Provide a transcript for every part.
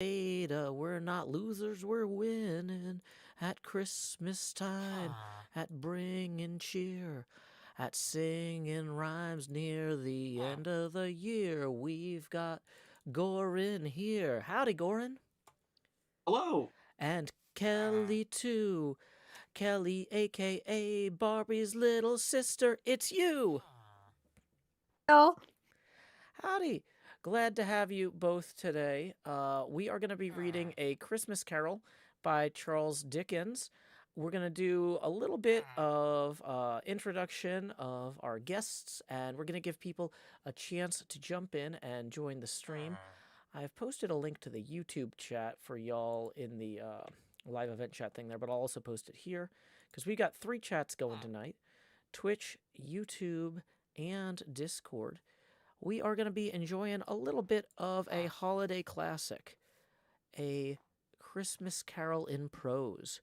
Ada, we're not losers, we're winning at Christmas time, at bringing cheer, at singing rhymes near the end of the year. We've got Gorin here. Howdy, Gorin. Hello. And Kelly, too. Kelly, aka Barbie's little sister, it's you. Oh, Howdy. Glad to have you both today. We are going to be reading A Christmas Carol by Charles Dickens. We're going to do a little bit of introduction of our guests, and we're going to give people a chance to jump in and join the stream. I've posted a link to the YouTube chat for y'all in the live event chat thing there, but I'll also post it here because we got 3 chats going tonight: Twitch, YouTube, and Discord. We are going to be enjoying a little bit of a holiday classic, A Christmas Carol in Prose,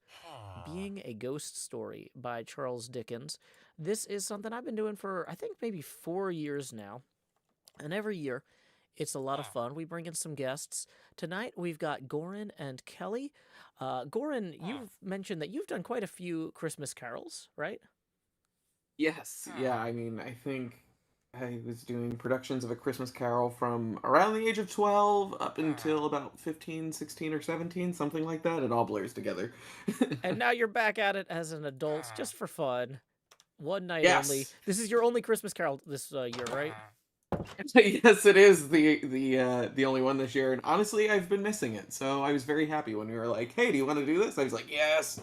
being a ghost story by Charles Dickens. This is something I've been doing for, I think, maybe 4 years now. And every year, it's a lot of fun. We bring in some guests. Tonight, we've got Gorin and Kelly. Gorin, you've mentioned that you've done quite a few Christmas carols, right? Yes, yeah, I think I was doing productions of A Christmas Carol from around the age of 12 up until about 15, 16, or 17, something like that. It all blurs together. And now you're back at it as an adult, just for fun. One night only. Yes. This is your only Christmas Carol this year, right? Yes, it is the only one this year, and honestly, I've been missing it. So I was very happy when we were like, "Hey, do you want to do this?" I was like, "Yes."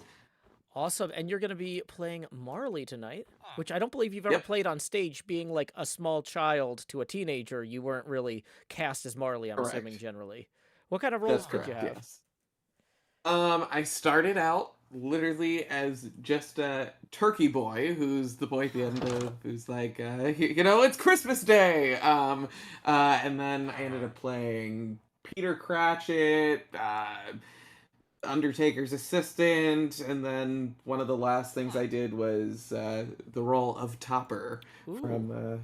Awesome. And you're going to be playing Marley tonight, which I don't believe you've ever Yep, played on stage. Being like a small child to a teenager, you weren't really cast as Marley, I'm assuming, correct. generally. What kind of That's roles did you correct. have? Yes. I started out literally as just a turkey boy, who's the boy at the end of who's like, it's Christmas Day. And then I ended up playing Peter Cratchit, Undertaker's assistant, and then one of the last things I did was the role of Topper Ooh. from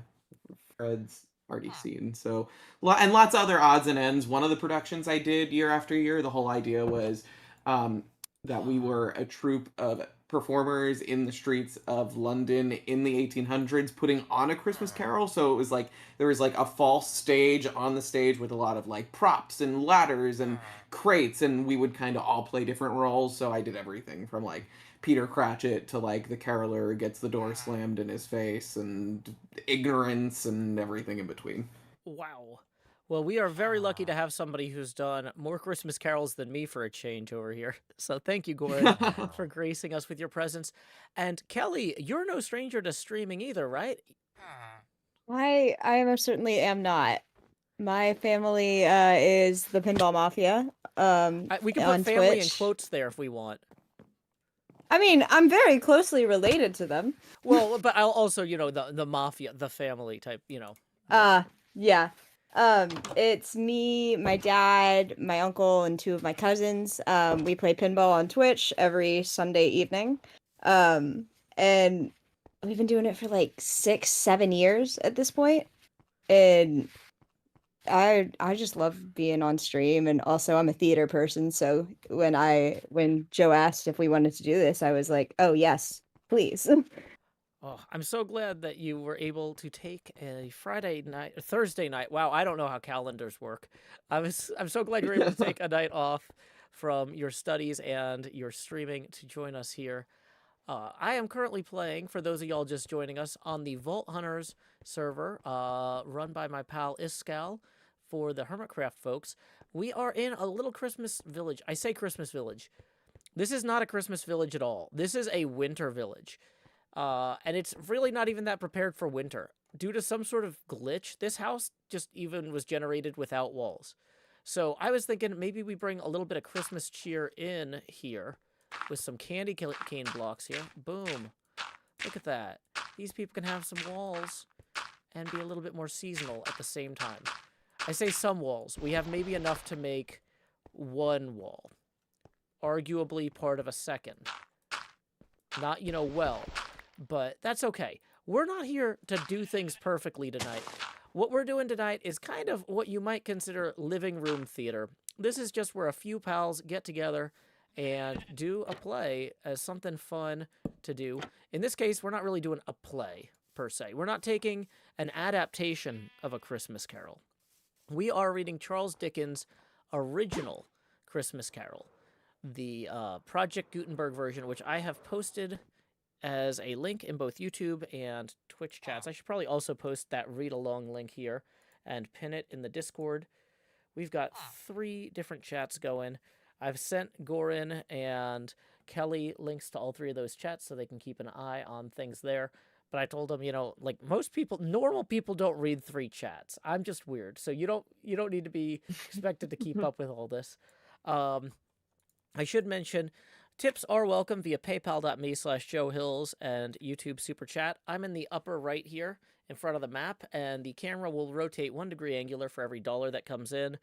Fred's party scene. So, and lots of other odds and ends. One of the productions I did year after year, the whole idea was um, that we were a troupe of performers in the streets of London in the 1800s putting on a Christmas Carol. So it was like there was like a false stage on the stage with a lot of like props and ladders and crates, and we would kind of all play different roles. So I did everything from like Peter Cratchit to like the caroler gets the door slammed in his face and ignorance and everything in between. Wow. Well, we are very lucky to have somebody who's done more Christmas carols than me for a change over here. So thank you, Gorin, for gracing us with your presence. And Kelly, you're no stranger to streaming either, right? I most certainly am not. My family is the Pinball Mafia We can put on family in Twitch. quotes there if we want. I mean, I'm very closely related to them. Well, but I'll also, the mafia, the family type. Yeah. It's me, my dad, my uncle, and 2 of my cousins. We play pinball on Twitch every Sunday evening. And we've been doing it for like 6, 7 years at this point. And I just love being on stream, and also I'm a theater person, so when Joe asked if we wanted to do this, I was like, "Oh, yes, please." Oh, I'm so glad that you were able to take a Friday night, a Thursday night. Wow, I don't know how calendars work. I'm so glad you're able to take a night off from your studies and your streaming to join us here. I am currently playing, for those of y'all just joining us, on the Vault Hunters server, run by my pal Iskal for the Hermitcraft folks. We are in a little Christmas village. I say Christmas village. This is not a Christmas village at all. This is a winter village. And it's really not even that prepared for winter. Due to some sort of glitch, this house just even was generated without walls. So I was thinking maybe we bring a little bit of Christmas cheer in here with some candy cane blocks here. Boom. Look at that. These people can have some walls and be a little bit more seasonal at the same time. I say some walls. We have maybe enough to make one wall. Arguably part of a second. Not, well, but that's okay. We're not here to do things perfectly tonight. What we're doing tonight is kind of what you might consider living room theater. This is just where a few pals get together and do a play as something fun to do. In this case, we're not really doing a play per se. We're not taking an adaptation of A Christmas Carol. We are reading Charles Dickens' original Christmas Carol, the Project Gutenberg version, which I have posted as a link in both YouTube and Twitch chats. I should probably also post that read-along link here and pin it in the Discord. We've got 3 different chats going. I've sent Gorin and Kelly links to all 3 of those chats so they can keep an eye on things there. But I told them, like most people, normal people don't read 3 chats. I'm just weird, so you don't need to be expected to keep up with all this. I should mention, tips are welcome via paypal.me/JoeHills and YouTube Super Chat. I'm in the upper right here in front of the map, and the camera will rotate 1 degree angular for every dollar that comes in.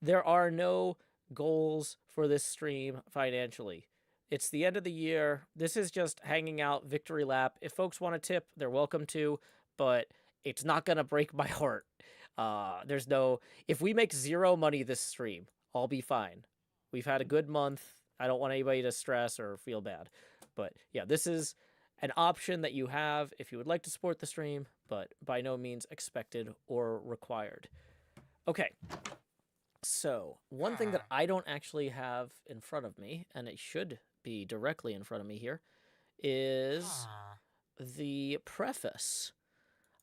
There are no goals for this stream financially. It's the end of the year. This is just hanging out, victory lap. If folks want to tip, they're welcome to, but it's not going to break my heart. If we make 0 money this stream, I'll be fine. We've had a good month. I don't want anybody to stress or feel bad. But yeah, this is an option that you have if you would like to support the stream, but by no means expected or required. Okay. So, one thing that I don't actually have in front of me, and it should be directly in front of me here, is the preface.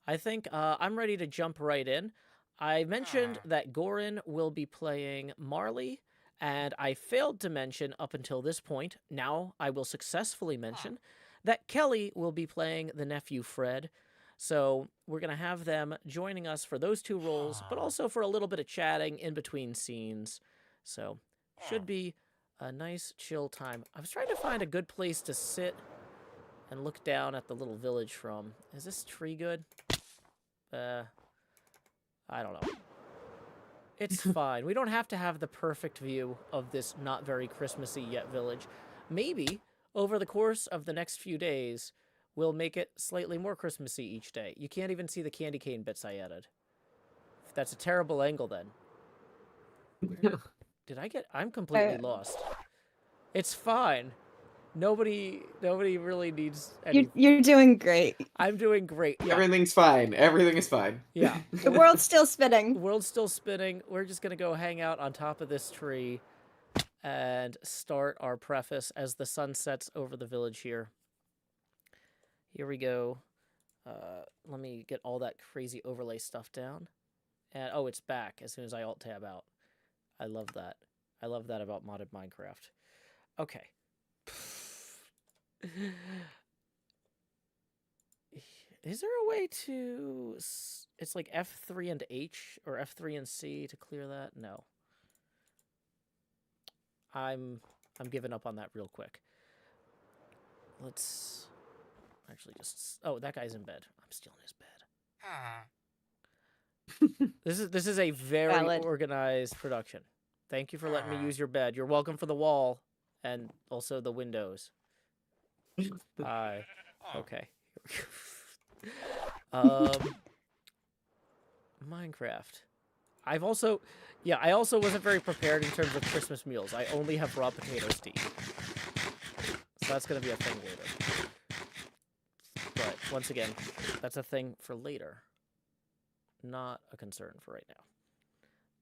I think I'm ready to jump right in. I mentioned that Gorin will be playing Marley, and I failed to mention up until this point, now I will successfully mention, that Kelly will be playing the nephew Fred. So we're going to have them joining us for those 2 roles, but also for a little bit of chatting in between scenes. So should be a nice chill time. I was trying to find a good place to sit and look down at the little village from. Is this tree good? I don't know. It's fine. We don't have to have the perfect view of this not very Christmassy yet village. Maybe over the course of the next few days, we'll make it slightly more Christmassy each day. You can't even see the candy cane bits I added. That's a terrible angle then. I'm completely lost. It's fine. Nobody really needs any... You're doing great. I'm doing great. Yeah. Everything's fine. Everything is fine. Yeah. The world's still spinning. The world's still spinning. We're just going to go hang out on top of this tree and start our preface as the sun sets over the village here. Here we go. Let me get all that crazy overlay stuff down. And oh, it's back as soon as I alt-tab out. I love that. I love that about modded Minecraft. Okay. Is there a way to... It's like F3 and H, or F3 and C to clear that? No. I'm giving up on that real quick. Let's... Actually, just... Oh, that guy's in bed. I'm stealing his bed. This is a very Valid. organized production. Thank you for letting me use your bed. You're welcome for the wall and also the windows. Okay. Minecraft. I also wasn't very prepared in terms of Christmas meals. I only have raw potatoes to eat. So that's going to be a thing later. But once again, that's a thing for later. Not a concern for right now.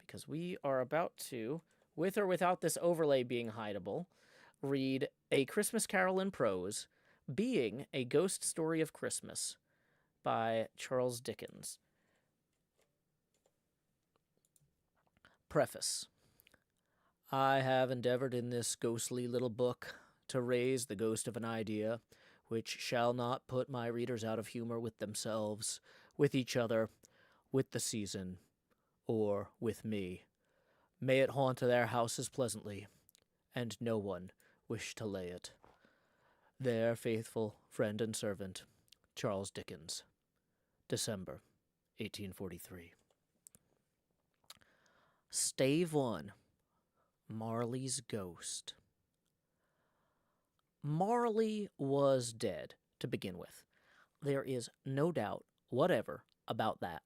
Because we are about to, with or without this overlay being hideable, read A Christmas Carol in Prose, Being a Ghost Story of Christmas by Charles Dickens. Preface. I have endeavored in this ghostly little book to raise the ghost of an idea which shall not put my readers out of humor with themselves, with each other, with the season, or with me. May it haunt their houses pleasantly, and no one wish to lay it. Their faithful friend and servant, Charles Dickens. December, 1843. Stave 1. Marley's Ghost. Marley was dead, to begin with. There is no doubt whatever about that.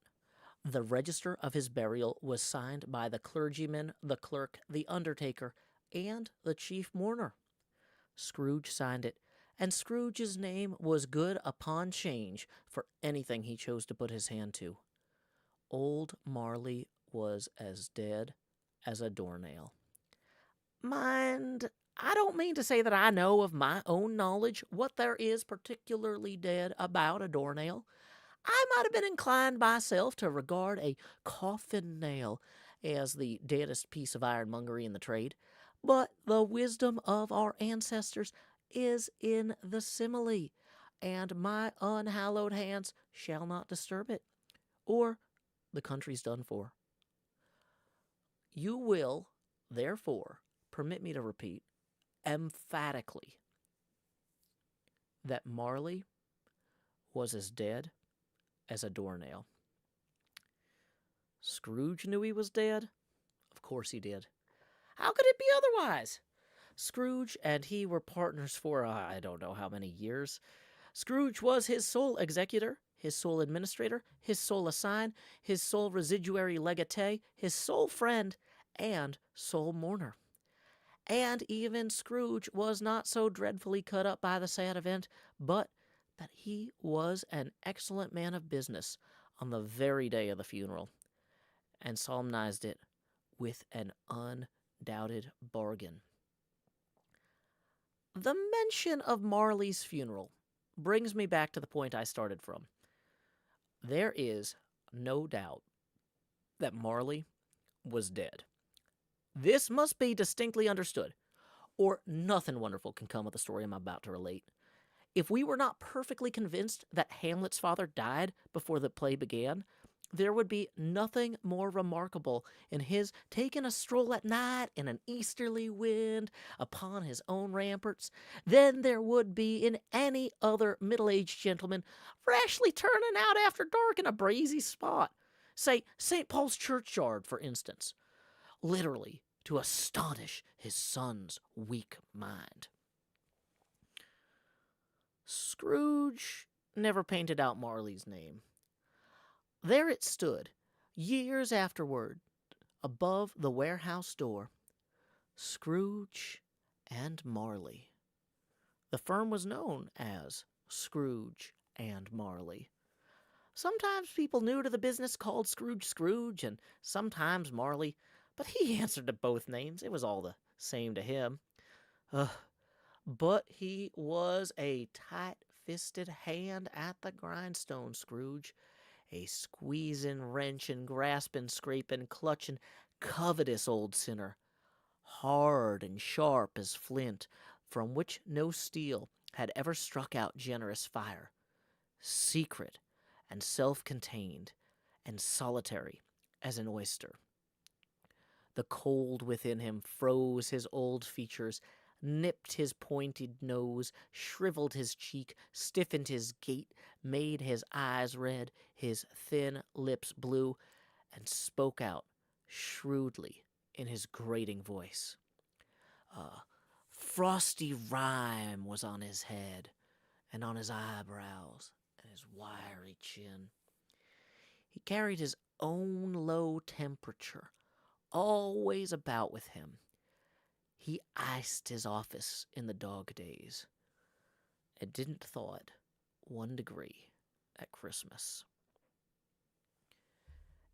The register of his burial was signed by the clergyman, the clerk, the undertaker, and the chief mourner. Scrooge signed it, and Scrooge's name was good upon change for anything he chose to put his hand to. Old Marley was as dead as a doornail. Mind, I don't mean to say that I know of my own knowledge what there is particularly dead about a doornail. I might have been inclined myself to regard a coffin nail as the deadest piece of ironmongery in the trade, but the wisdom of our ancestors is in the simile, and my unhallowed hands shall not disturb it, or the country's done for. You will, therefore, permit me to repeat emphatically that Marley was as dead as a doornail. Scrooge knew he was dead? Of course he did. How could it be otherwise? Scrooge and he were partners for I don't know how many years. Scrooge was his sole executor, his sole administrator, his sole assign, his sole residuary legatee, his sole friend, and sole mourner. And even Scrooge was not so dreadfully cut up by the sad event, but that he was an excellent man of business on the very day of the funeral, and solemnized it with an undoubted bargain. The mention of Marley's funeral brings me back to the point I started from. There is no doubt that Marley was dead. This must be distinctly understood, or nothing wonderful can come of the story I'm about to relate. If we were not perfectly convinced that Hamlet's father died before the play began, there would be nothing more remarkable in his taking a stroll at night in an easterly wind upon his own ramparts than there would be in any other middle-aged gentleman rashly turning out after dark in a breezy spot, say St. Paul's churchyard, for instance, literally to astonish his son's weak mind. Scrooge never painted out Marley's name. There it stood, years afterward, above the warehouse door, Scrooge and Marley. The firm was known as Scrooge and Marley. Sometimes people new to the business called Scrooge Scrooge, and sometimes Marley, but he answered to both names. It was all the same to him. But he was a tight-fisted hand at the grindstone, Scrooge. A squeezing, wrenching, grasping, scraping, clutching, covetous old sinner. Hard and sharp as flint, from which no steel had ever struck out generous fire. Secret and self-contained and solitary as an oyster. The cold within him froze his old features, nipped his pointed nose, shriveled his cheek, stiffened his gait, made his eyes red, his thin lips blue, and spoke out shrewdly in his grating voice. A frosty rime was on his head, and on his eyebrows, and his wiry chin. He carried his own low temperature always about with him. He iced his office in the dog days, and didn't thaw it 1 degree at Christmas.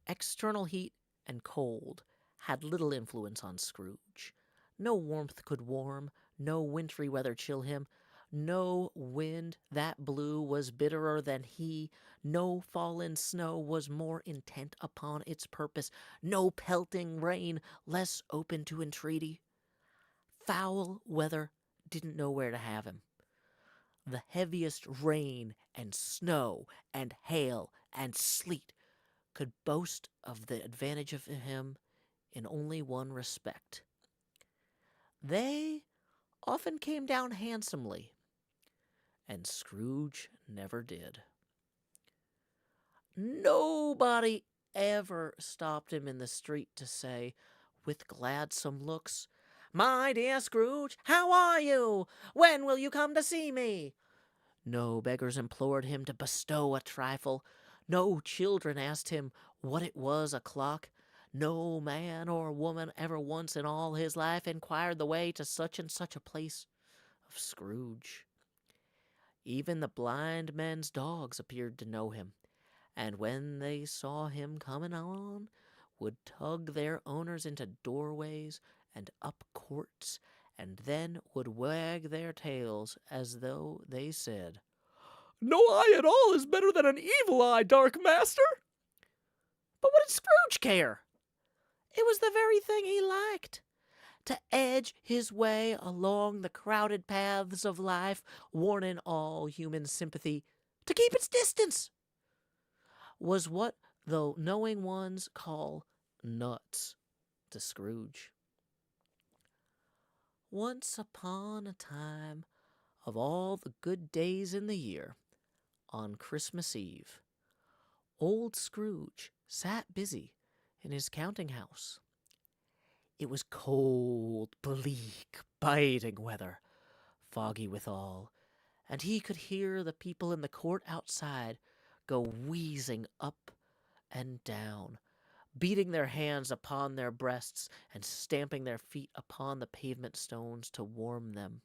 External heat and cold had little influence on Scrooge. No warmth could warm, no wintry weather chill him, no wind that blew was bitterer than he, no fallen snow was more intent upon its purpose, no pelting rain less open to entreaty. Foul weather didn't know where to have him. The heaviest rain and snow and hail and sleet could boast of the advantage of him in only one respect. They often came down handsomely, and Scrooge never did. Nobody ever stopped him in the street to say, with gladsome looks, "My dear Scrooge, how are you? When will you come to see me?" No beggars implored him to bestow a trifle. No children asked him What it was o'clock, no man or woman ever once in all his life inquired the way to such and such a place of Scrooge. Even the blind men's dogs appeared to know him, and when they saw him coming on, would tug their owners into doorways and up courts, and then would wag their tails as though they said, "No eye at all is better than an evil eye, Dark Master." But what did Scrooge care? It was the very thing he liked. To edge his way along the crowded paths of life, warning all human sympathy to keep its distance, was what the knowing ones call nuts to Scrooge. Once upon a time, of all the good days in the year, on Christmas Eve, old Scrooge sat busy in his counting house. It was cold, bleak, biting weather, foggy withal, and he could hear the people in the court outside go wheezing up and down, beating their hands upon their breasts and stamping their feet upon the pavement stones to warm them.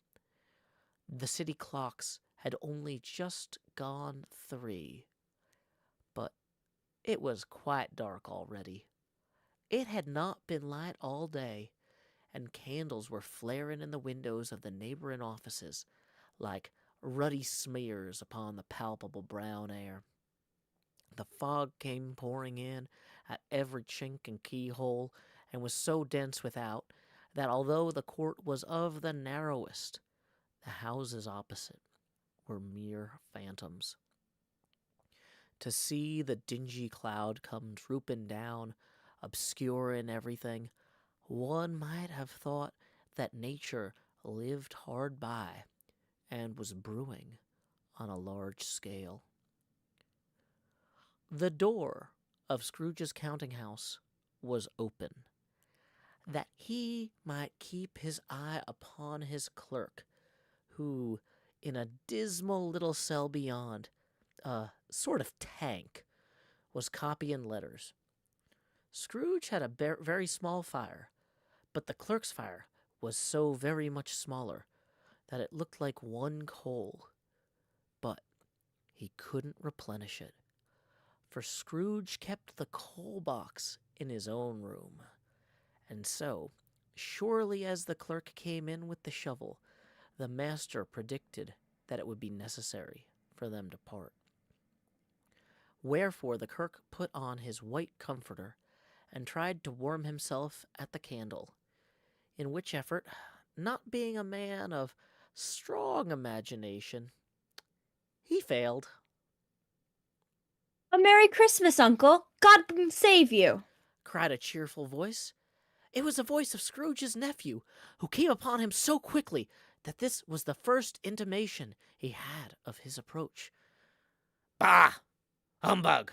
The city clocks had only just gone 3, but it was quite dark already. It had not been light all day, and candles were flaring in the windows of the neighboring offices like ruddy smears upon the palpable brown air. The fog came pouring in at every chink and keyhole, and was so dense without that although the court was of the narrowest, the houses opposite were mere phantoms. To see the dingy cloud come drooping down, obscuring everything, one might have thought that nature lived hard by and was brewing on a large scale. The door of Scrooge's counting house was open, that he might keep his eye upon his clerk, who, in a dismal little cell beyond, a sort of tank, was copying letters. Scrooge had a very small fire, but the clerk's fire was so very much smaller that it looked like one coal. But he couldn't replenish it, for Scrooge kept the coal box in his own room. And so, surely as the clerk came in with the shovel, the master predicted that it would be necessary for them to part. Wherefore the clerk put on his white comforter and tried to warm himself at the candle, in which effort, not being a man of strong imagination, he failed. A Merry Christmas, Uncle. God save you. Cried a cheerful voice. It was the voice of Scrooge's nephew, who came upon him so quickly that this was the first intimation he had of his approach. "Bah! Humbug!"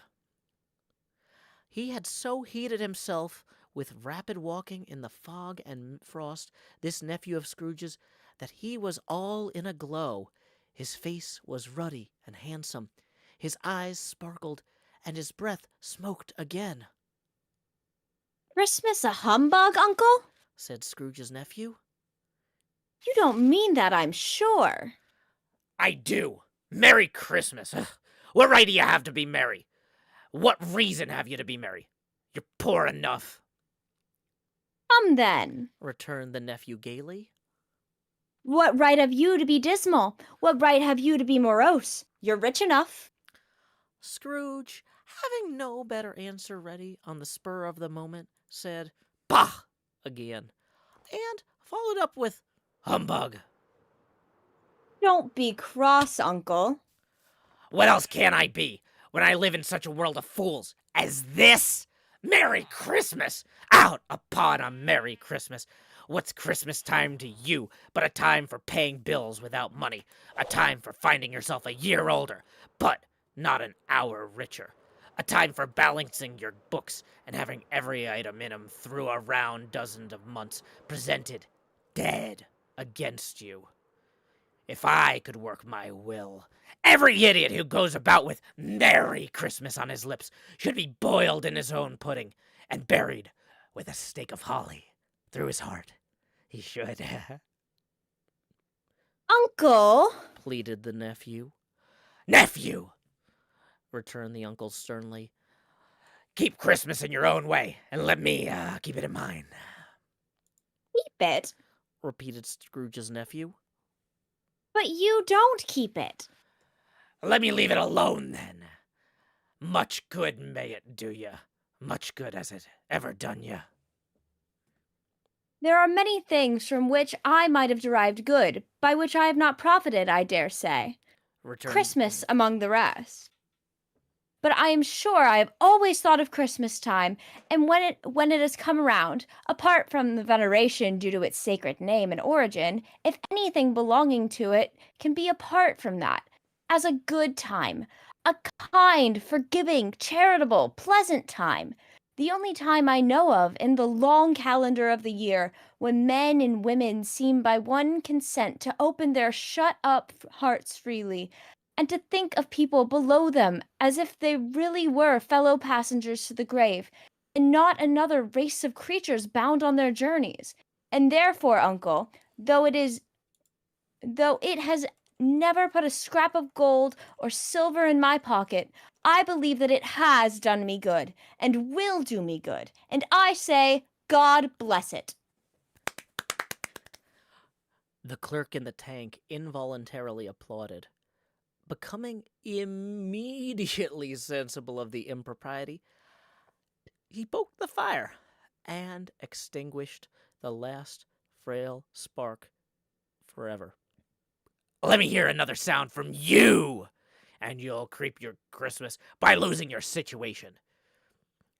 He had so heated himself with rapid walking in the fog and frost, this nephew of Scrooge's, that he was all in a glow. His face was ruddy and handsome, his eyes sparkled, and his breath smoked again. Christmas a humbug, Uncle? Said Scrooge's nephew. You don't mean that, I'm sure. I do. Merry Christmas. What right do you have to be merry? What reason have you to be merry? You're poor enough. Come then, returned the nephew gaily. What right have you to be dismal? What right have you to be morose? You're rich enough. Scrooge, having no better answer ready on the spur of the moment, said, "Bah!" again, and followed up with, "Humbug." Don't be cross, Uncle. What else can I be when I live in such a world of fools as this? Merry Christmas! Out upon a Merry Christmas! What's Christmas time to you but a time for paying bills without money, a time for finding yourself a year older, but not an hour richer, a time for balancing your books and having every item in 'em through a round dozen of months presented dead against you. If I could work my will, every idiot who goes about with Merry Christmas on his lips should be boiled in his own pudding and buried with a stake of holly through his heart. He should, Uncle! pleaded the nephew. Nephew, returned the uncle sternly. Keep Christmas in your own way, and let me keep it in mine, Keep it? repeated Scrooge's nephew. But you don't keep it. Let me leave it alone, then. Much good may it do you. Much good has it ever done you. There are many things from which I might have derived good, by which I have not profited, I dare say. Returned, Christmas among the rest. But I am sure I have always thought of Christmas time, and when it has come around, apart from the veneration due to its sacred name and origin, if anything belonging to it can be apart from that, as a good time, a kind, forgiving, charitable, pleasant time, the only time I know of in the long calendar of the year when men and women seem by one consent to open their shut-up hearts freely, and to think of people below them as if they really were fellow passengers to the grave, and not another race of creatures bound on their journeys. And therefore, uncle, though it has never put a scrap of gold or silver in my pocket, I believe that it has done me good, and will do me good, and I say, God bless it. The clerk in the tank involuntarily applauded. Becoming immediately sensible of the impropriety, he poked the fire and extinguished the last frail spark forever. Let me hear another sound from you, and you'll creep your Christmas by losing your situation.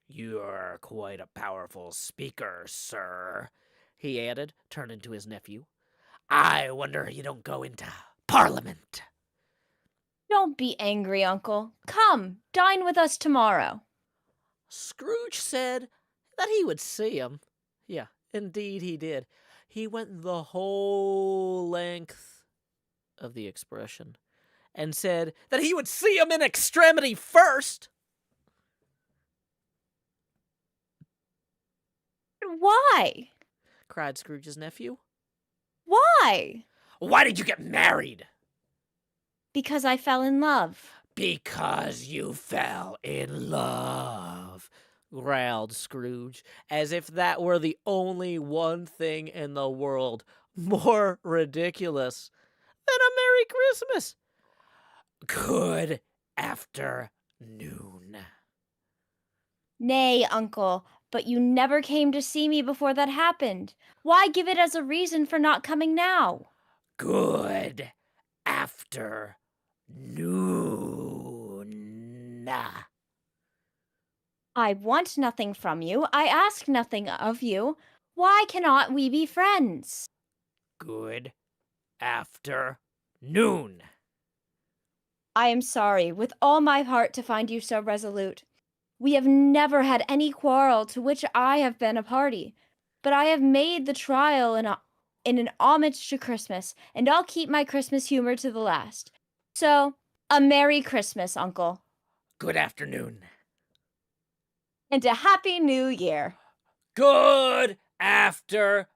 You're quite a powerful speaker, sir, he added, turning to his nephew. I wonder you don't go into Parliament. Don't be angry, uncle. Come, dine with us tomorrow. Scrooge said that he would see him. Yeah, indeed he did. He went the whole length of the expression and said that he would see him in extremity first. Why? Cried Scrooge's nephew. Why? Why did you get married? Because I fell in love. Because you fell in love, growled Scrooge, as if that were the only one thing in the world more ridiculous than a Merry Christmas. Good afternoon. Nay, uncle, but you never came to see me before that happened. Why give it as a reason for not coming now? Good afternoon. I want nothing from you. I ask nothing of you. Why cannot we be friends? Good afternoon. I am sorry with all my heart to find you so resolute. We have never had any quarrel to which I have been a party, but I have made the trial in an homage to Christmas, and I'll keep my Christmas humor to the last. So, a Merry Christmas, Uncle. Good afternoon. And a Happy New Year. Good afternoon.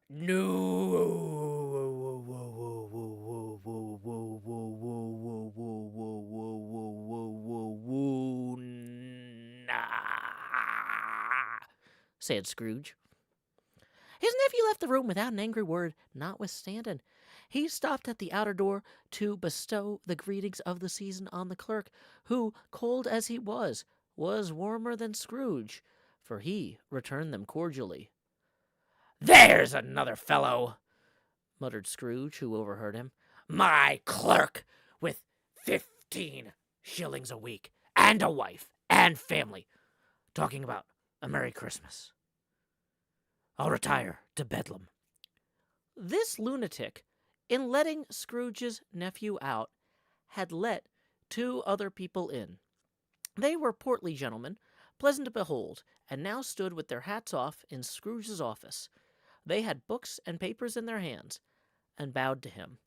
Said Scrooge. His nephew left the room without an angry word, notwithstanding. He stopped at the outer door to bestow the greetings of the season on the clerk, who, cold as he was warmer than Scrooge, for he returned them cordially. There's another fellow, muttered Scrooge, who overheard him. My clerk, with 15 shillings a week, and a wife, and family, talking about a Merry Christmas. I'll retire to Bedlam. This lunatic, in letting Scrooge's nephew out, had let 2 other people in. They were portly gentlemen, pleasant to behold, and now stood with their hats off in Scrooge's office. They had books and papers in their hands, and bowed to him.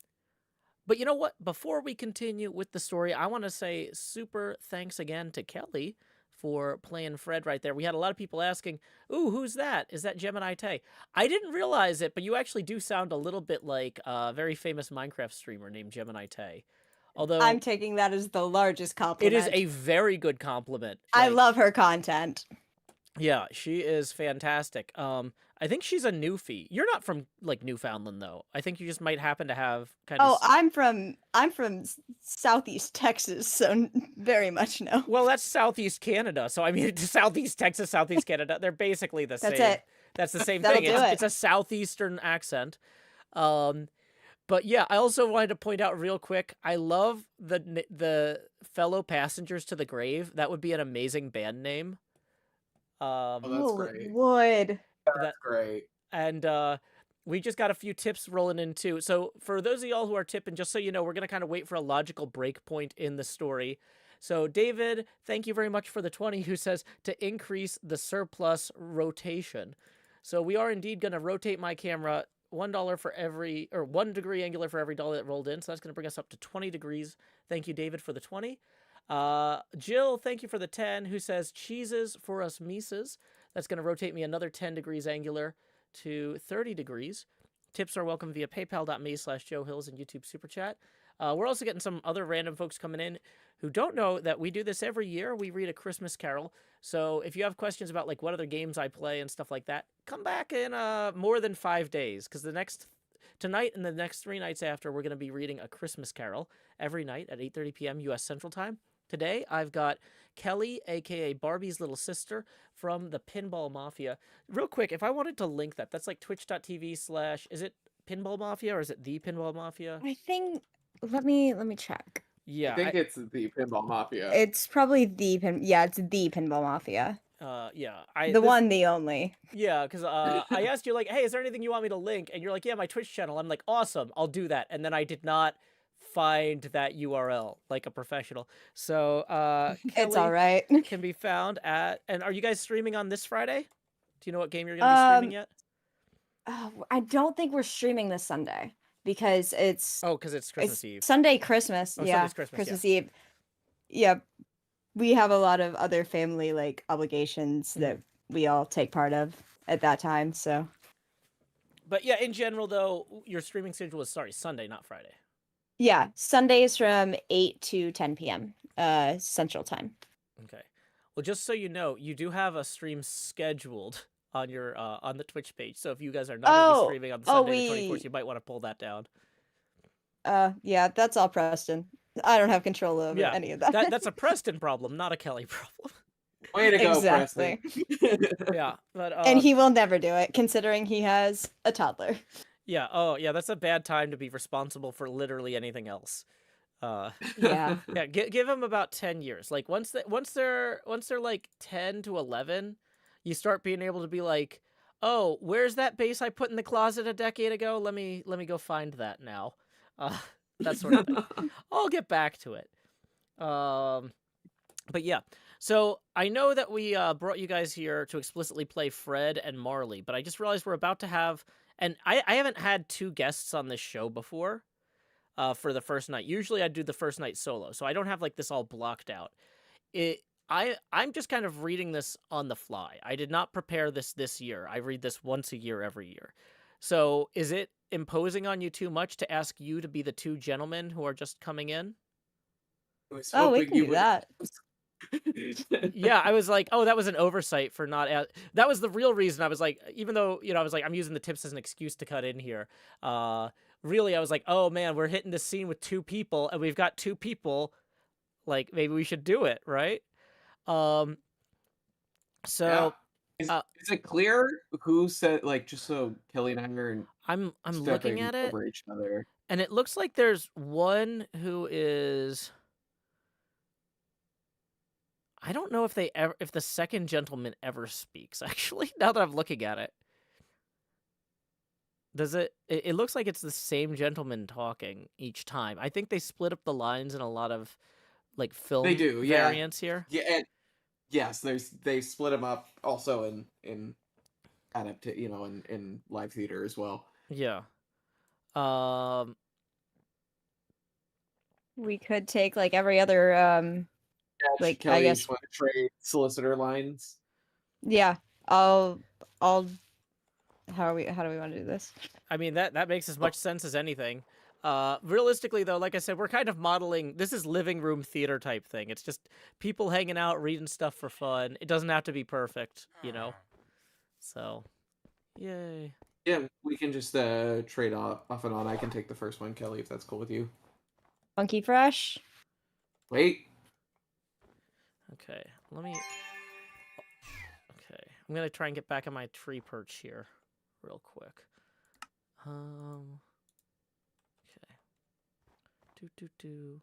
But you know what? Before we continue with the story, I want to say super thanks again to Kelly for playing Fred right there. We had a lot of people asking, "Ooh, who's that? Is that Gemini Tay?" I didn't realize it, but you actually do sound a little bit like a very famous Minecraft streamer named Gemini Tay. I'm Although taking that as the largest it compliment. is a very good compliment. I Like, love her content. yeah, she is fantastic. I think she's a newfie. You're not from like Newfoundland though. I think you just might happen to have kind of. Oh, I'm from Southeast Texas, so very much no. Well, that's Southeast Canada. So I mean, Southeast Texas, Southeast Canada, they're basically the same. That's it. That's the same That'll thing. do It's it. a southeastern accent. But yeah, I also wanted to point out real quick. I love the fellow passengers to the grave. That would be an amazing band name. Oh, that's Oh, great. it would. That's great. And we just got a few tips rolling in too. So for those of y'all who are tipping, just so you know, we're gonna kind of wait for a logical break point in the story. So David, thank you very much for the 20, who says to increase the surplus rotation. So we are indeed gonna rotate my camera $1 for every, or 1 degree angular for every dollar that rolled in. So that's gonna bring us up to 20 degrees. Thank you, David, for the 20. Jill, thank you for the 10, who says cheeses for us Mises. That's going to rotate me another 10 degrees angular to 30 degrees. Tips are welcome via paypal.me/Joe Hills and YouTube Super Chat. We're also getting some other random folks coming in who don't know that we do this every year. We read a Christmas Carol. So if you have questions about like what other games I play and stuff like that, come back in more than 5 days, because tonight and the next 3 nights after, we're going to be reading a Christmas Carol every night at 8:30 p.m. U.S. Central Time. Today, I've got Kelly, aka Barbie's little sister, from the Pinball Mafia. Real quick, if I wanted to link that, that's like twitch.tv/ is it Pinball Mafia or is it the Pinball Mafia? I think. Let me check. Yeah, I think it's the Pinball Mafia. It's probably it's the Pinball Mafia. yeah, the only. Yeah, because I asked you like, hey, is there anything you want me to link? And you're like, yeah, my Twitch channel. I'm like, awesome, I'll do that. And then I did not find that URL like a professional. So It's Kelly all right. can be found at. And are you guys streaming on this Friday? Do you know what game you're gonna be streaming yet? I don't think we're streaming this Sunday because it's because it's Christmas Eve. Sunday Christmas. Oh, yeah, Sunday's Christmas Eve. Yeah, we have a lot of other family like obligations that we all take part of at that time. So, but yeah, in general though, your streaming schedule is Sunday, not Friday. Yeah, Sundays from 8 to 10 p.m. Central Time. Okay. Well, just so you know, you do have a stream scheduled on your on the Twitch page. So if you guys are not going to be streaming on Sunday the 24th, you might want to pull that down. Yeah, that's all Preston. I don't have control over any of that. That's a Preston problem, not a Kelly problem. Way to go, Preston. Yeah, but and he will never do it, considering he has a toddler. Yeah. Oh, yeah. That's a bad time to be responsible for literally anything else. Yeah. Yeah. Give them about 10 years. Like once they're like 10 to 11, you start being able to be like, oh, where's that bass I put in the closet a decade ago? Let me go find that now. That sort of thing. I'll get back to it. But yeah. So I know that we brought you guys here to explicitly play Fred and Marley, but I just realized we're about to have. And I haven't had 2 guests on this show before for the first night. Usually I do the first night solo, so I don't have like this all blocked out. I'm just kind of reading this on the fly. I did not prepare this year. I read this once a year every year. So is it imposing on you too much to ask you to be the 2 gentlemen who are just coming in? Oh, we can do that. Yeah, I was like, oh, that was an oversight for not. That was the real reason. I was like, even though I was like, I'm using the tips as an excuse to cut in here. Really, I was like, oh man, we're hitting this scene with 2 people, and we've got 2 people. Like maybe we should do it, right? So yeah. Is it clear who said like just so Kelly and I are? I'm looking at it over each other, and it looks like there's one who is. I don't know if the second gentleman ever speaks, actually, now that I'm looking at it. Does it looks like it's the same gentleman talking each time. I think they split up the lines in a lot of like film variants here. Yeah, and yes, they split them up also in in live theater as well. Yeah. We could take like every other like I Kelly, you guess just want to trade solicitor lines? yeah. I'll how do we want to do this? I mean, that makes as much sense as anything. Realistically, though, like I said, we're kind of modeling. This is living room theater type thing. It's just people hanging out, reading stuff for fun. It doesn't have to be perfect, you know. So, yay. Yeah, we can just trade off and on. I can take the first one, Kelly, if that's cool with you. Funky Fresh. Wait. Okay, let me. Okay, I'm gonna try and get back on my tree perch here, real quick. Okay. Do.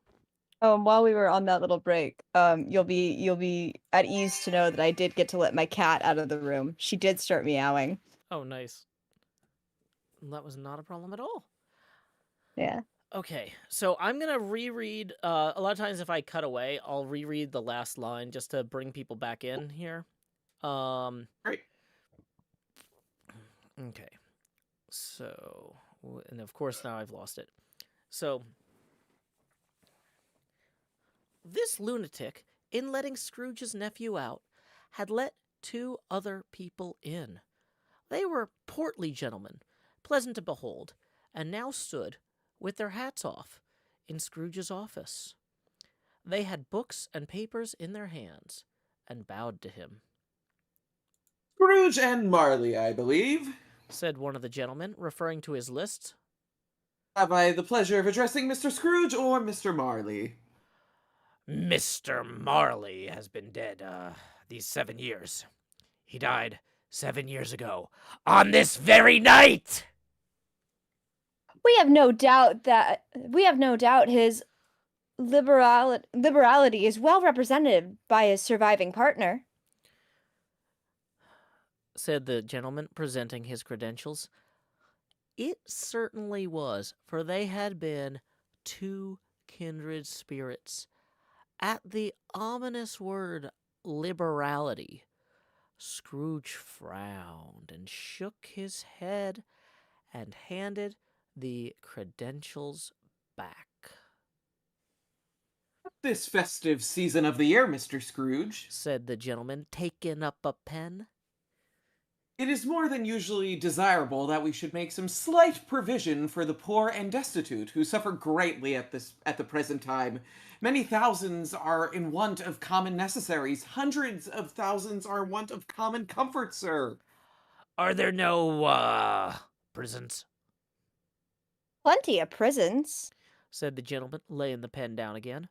Oh, and while we were on that little break, you'll be at ease to know that I did get to let my cat out of the room. She did start meowing. Oh, nice. That was not a problem at all. Yeah. Okay, so I'm gonna reread. A lot of times, if I cut away, I'll reread the last line just to bring people back in here. Great. Okay. So, and of course now I've lost it. So, this lunatic, in letting Scrooge's nephew out, had let 2 other people in. They were portly gentlemen, pleasant to behold, and now stood, with their hats off, in Scrooge's office. They had books and papers in their hands, and bowed to him. Scrooge and Marley, I believe. Said one of the gentlemen, referring to his list. Have I the pleasure of addressing Mr. Scrooge or Mr. Marley? Mr. Marley has been dead, these 7 years. He died 7 years ago, on this very night! We have no doubt his liberality is well represented by his surviving partner. Said the gentleman, presenting his credentials. It certainly was, for they had been 2 kindred spirits. At the ominous word liberality, Scrooge frowned and shook his head and handed the credentials back. This festive season of the year, Mr. Scrooge, Said the gentleman, taking up a pen. it is more than usually desirable that we should make some slight provision for the poor and destitute who suffer greatly at the present time. Many thousands are in want of common necessaries. Hundreds of thousands are in want of common comfort, sir. Are there no, prisons? Plenty of prisons. Said the gentleman, laying the pen down again.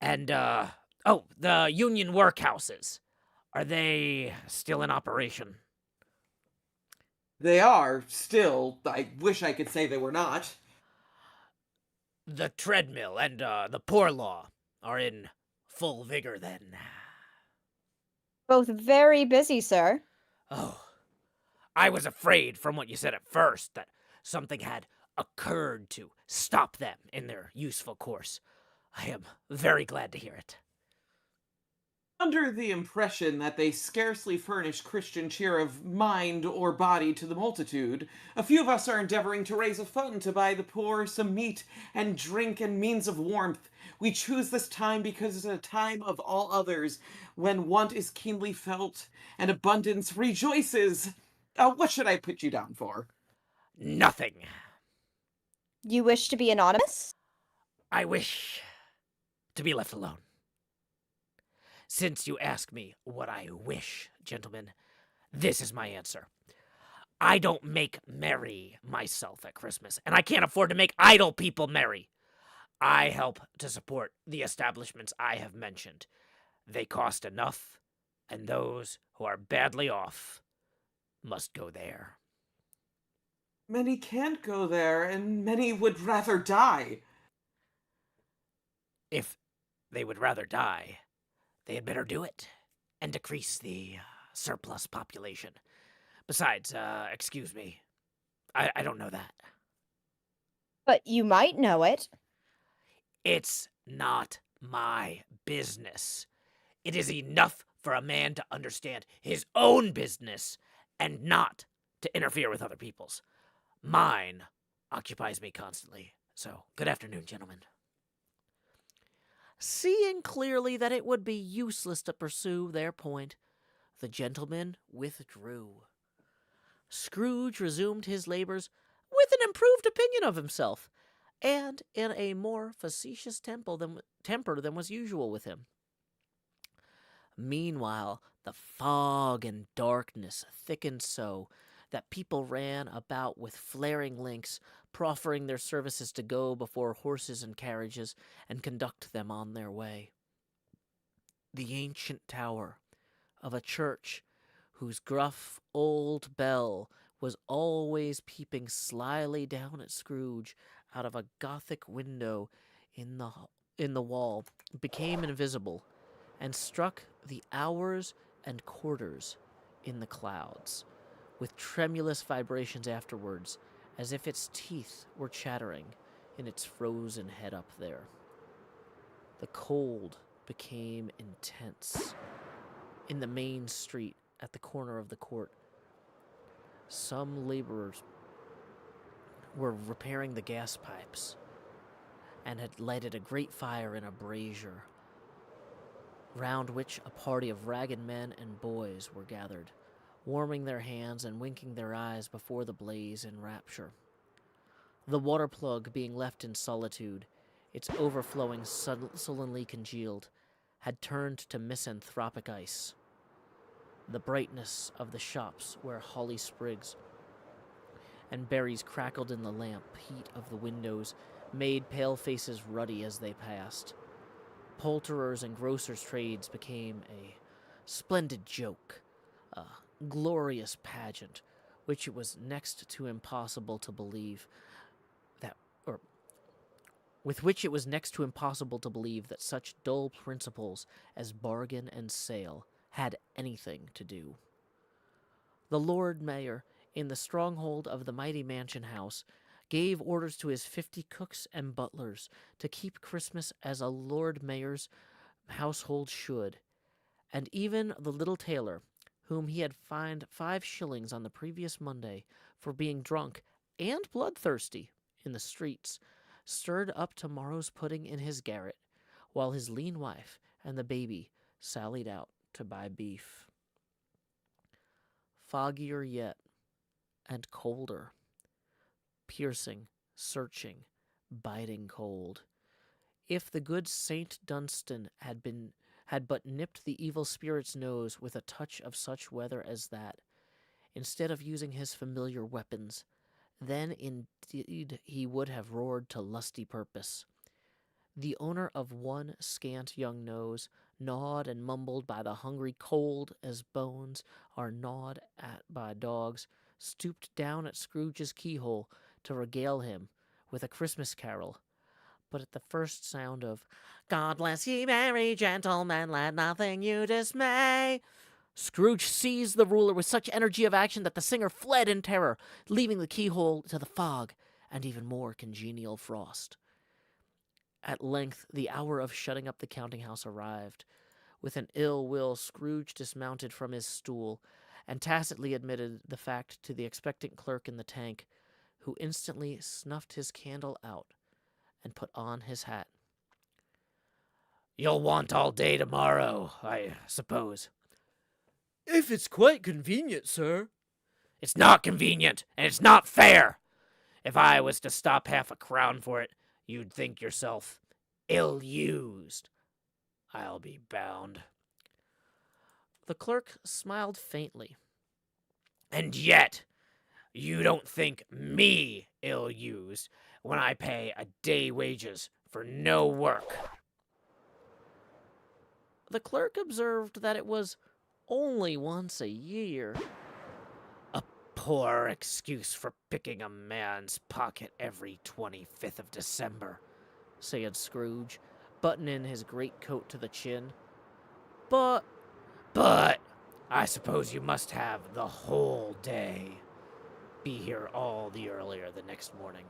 And, the union workhouses. Are they still in operation? They are still. I wish I could say they were not. The treadmill and, the poor law are in full vigor then. Both very busy, sir. Oh, I was afraid from what you said at first that something had occurred to stop them in their useful course. I am very glad to hear it. Under the impression that they scarcely furnish Christian cheer of mind or body to the multitude, a few of us are endeavoring to raise a fund to buy the poor some meat and drink and means of warmth. We choose this time because it's a time of all others, when want is keenly felt and abundance rejoices. What should I put you down for? Nothing. You wish to be anonymous? I wish to be left alone. Since you ask me what I wish, gentlemen, this is my answer. I don't make merry myself at Christmas, and I can't afford to make idle people merry. I help to support the establishments I have mentioned. They cost enough, and those who are badly off must go there. Many can't go there, and many would rather die. If they would rather die, they had better do it and decrease the surplus population. Besides, excuse me, I don't know that. But you might know it. It's not my business. It is enough for a man to understand his own business and not to interfere with other people's. Mine occupies me constantly. So, good afternoon, gentlemen. Seeing clearly that it would be useless to pursue their point, the gentleman withdrew. Scrooge resumed his labors with an improved opinion of himself, and in a more facetious temper than was usual with him. Meanwhile, the fog and darkness thickened so that people ran about with flaring links, proffering their services to go before horses and carriages and conduct them on their way. The ancient tower of a church whose gruff old bell was always peeping slyly down at Scrooge out of a Gothic window in the wall, became invisible and struck the hours and quarters in the clouds, with tremulous vibrations afterwards, as if its teeth were chattering in its frozen head up there. The cold became intense. In the main street at the corner of the court, some laborers were repairing the gas pipes and had lighted a great fire in a brazier, round which a party of ragged men and boys were gathered, warming their hands and winking their eyes before the blaze in rapture. The water plug being left in solitude, its overflowing sullenly congealed, had turned to misanthropic ice. The brightness of the shops where holly sprigs and berries crackled in the lamp heat of the windows made pale faces ruddy as they passed. Poulterers' and grocers' trades became a splendid joke, a glorious pageant, which it was next to impossible to believe with which it was next to impossible to believe that such dull principles as bargain and sale had anything to do. The Lord Mayor, in the stronghold of the mighty mansion house, gave orders to his 50 cooks and butlers to keep Christmas as a Lord Mayor's household should, and even the little tailor, whom he had fined 5 shillings on the previous Monday for being drunk and bloodthirsty in the streets, stirred up tomorrow's pudding in his garret, while his lean wife and the baby sallied out to buy beef. Foggier yet, and colder, piercing, searching, biting cold. If the good Saint Dunstan had but nipped the evil spirit's nose with a touch of such weather as that, instead of using his familiar weapons, then indeed he would have roared to lusty purpose. The owner of one scant young nose, gnawed and mumbled by the hungry cold as bones are gnawed at by dogs, stooped down at Scrooge's keyhole to regale him with a Christmas carol. But at the first sound of "God bless ye, merry gentlemen, let nothing you dismay," Scrooge seized the ruler with such energy of action that the singer fled in terror, leaving the keyhole to the fog and even more congenial frost. At length the hour of shutting up the counting-house arrived. With an ill will, Scrooge dismounted from his stool and tacitly admitted the fact to the expectant clerk in the tank, who instantly snuffed his candle out and put on his hat. "You'll want all day tomorrow, I suppose." "If it's quite convenient, sir." "It's not convenient, and it's not fair. If I was to stop half a crown for it, you'd think yourself ill-used, I'll be bound." The clerk smiled faintly. "And yet, you don't think me ill-used when I pay a day wages for no work." The clerk observed that it was only once a year. "A poor excuse for picking a man's pocket every 25th of December," said Scrooge, buttoning his greatcoat to the chin. But, I suppose you must have the whole day. Be here all the earlier the next morning."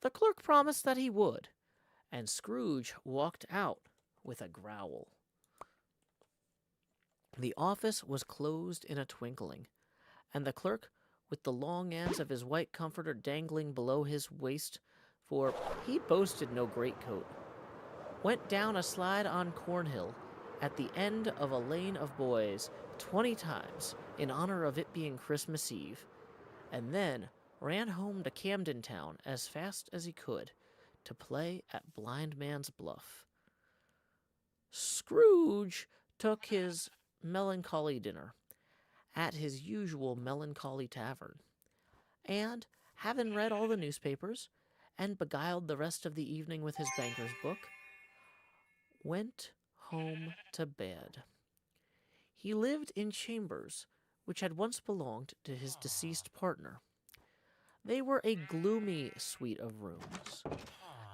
The clerk promised that he would, and Scrooge walked out with a growl. The office was closed in a twinkling, and the clerk, with the long ends of his white comforter dangling below his waist, for he boasted no greatcoat, went down a slide on Cornhill at the end of a lane of boys 20 times in honor of it being Christmas Eve, and then ran home to Camden Town as fast as he could to play at Blind Man's Bluff. Scrooge took his melancholy dinner at his usual melancholy tavern, and, having read all the newspapers and beguiled the rest of the evening with his banker's book, went home to bed. He lived in chambers which had once belonged to his deceased partner. They were a gloomy suite of rooms,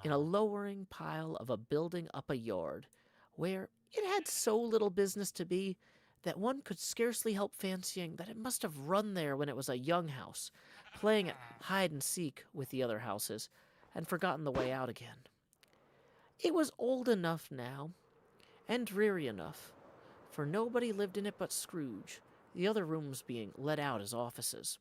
in a lowering pile of a building up a yard, where it had so little business to be that one could scarcely help fancying that it must have run there when it was a young house, playing at hide-and-seek with the other houses, and forgotten the way out again. It was old enough now, and dreary enough, for nobody lived in it but Scrooge, the other rooms being let out as offices.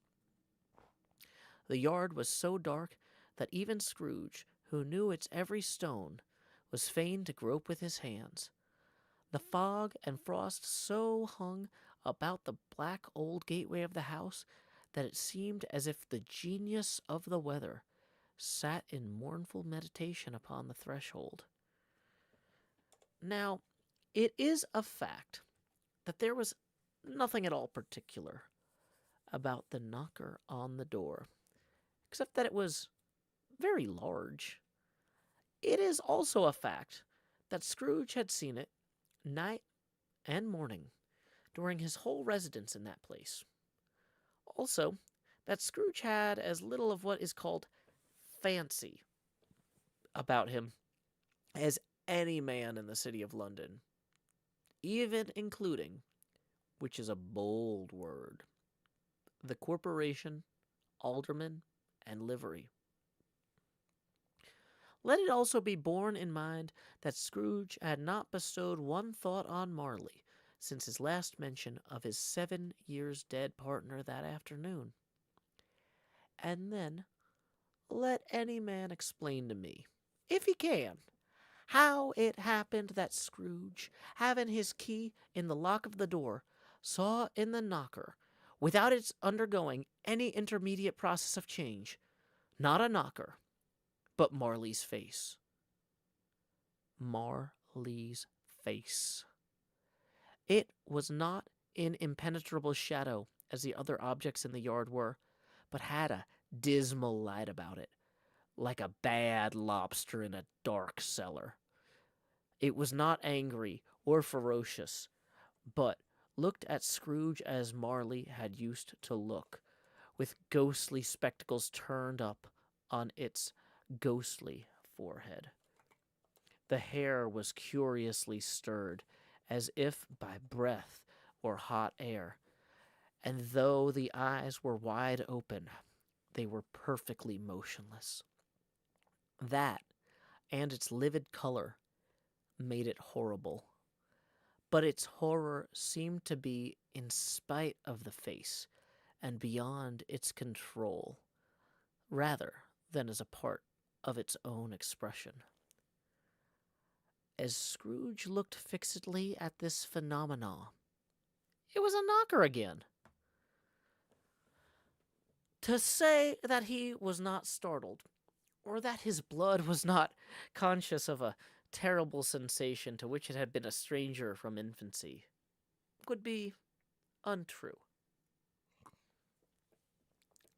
The yard was so dark that even Scrooge, who knew its every stone, was fain to grope with his hands. The fog and frost so hung about the black old gateway of the house that it seemed as if the genius of the weather sat in mournful meditation upon the threshold. Now, it is a fact that there was nothing at all particular about the knocker on the door, except that it was very large. It is also a fact that Scrooge had seen it night and morning during his whole residence in that place. Also, that Scrooge had as little of what is called fancy about him as any man in the city of London, even including, which is a bold word, the corporation, alderman, and livery. Let it also be borne in mind that Scrooge had not bestowed one thought on Marley since his last mention of his 7 years dead partner that afternoon. And then, let any man explain to me, if he can, how it happened that Scrooge, having his key in the lock of the door, saw in the knocker, without its undergoing any intermediate process of change, not a knocker, but Marley's face. Marley's face. It was not in impenetrable shadow, as the other objects in the yard were, but had a dismal light about it, like a bad lobster in a dark cellar. It was not angry or ferocious, but looked at Scrooge as Marley had used to look, with ghostly spectacles turned up on its ghostly forehead. The hair was curiously stirred, as if by breath or hot air, and though the eyes were wide open, they were perfectly motionless. That, and its livid color, made it horrible. But its horror seemed to be in spite of the face, and beyond its control, rather than as a part of its own expression. As Scrooge looked fixedly at this phenomenon, it was a knocker again. To say that he was not startled, or that his blood was not conscious of a terrible sensation to which it had been a stranger from infancy, would be untrue.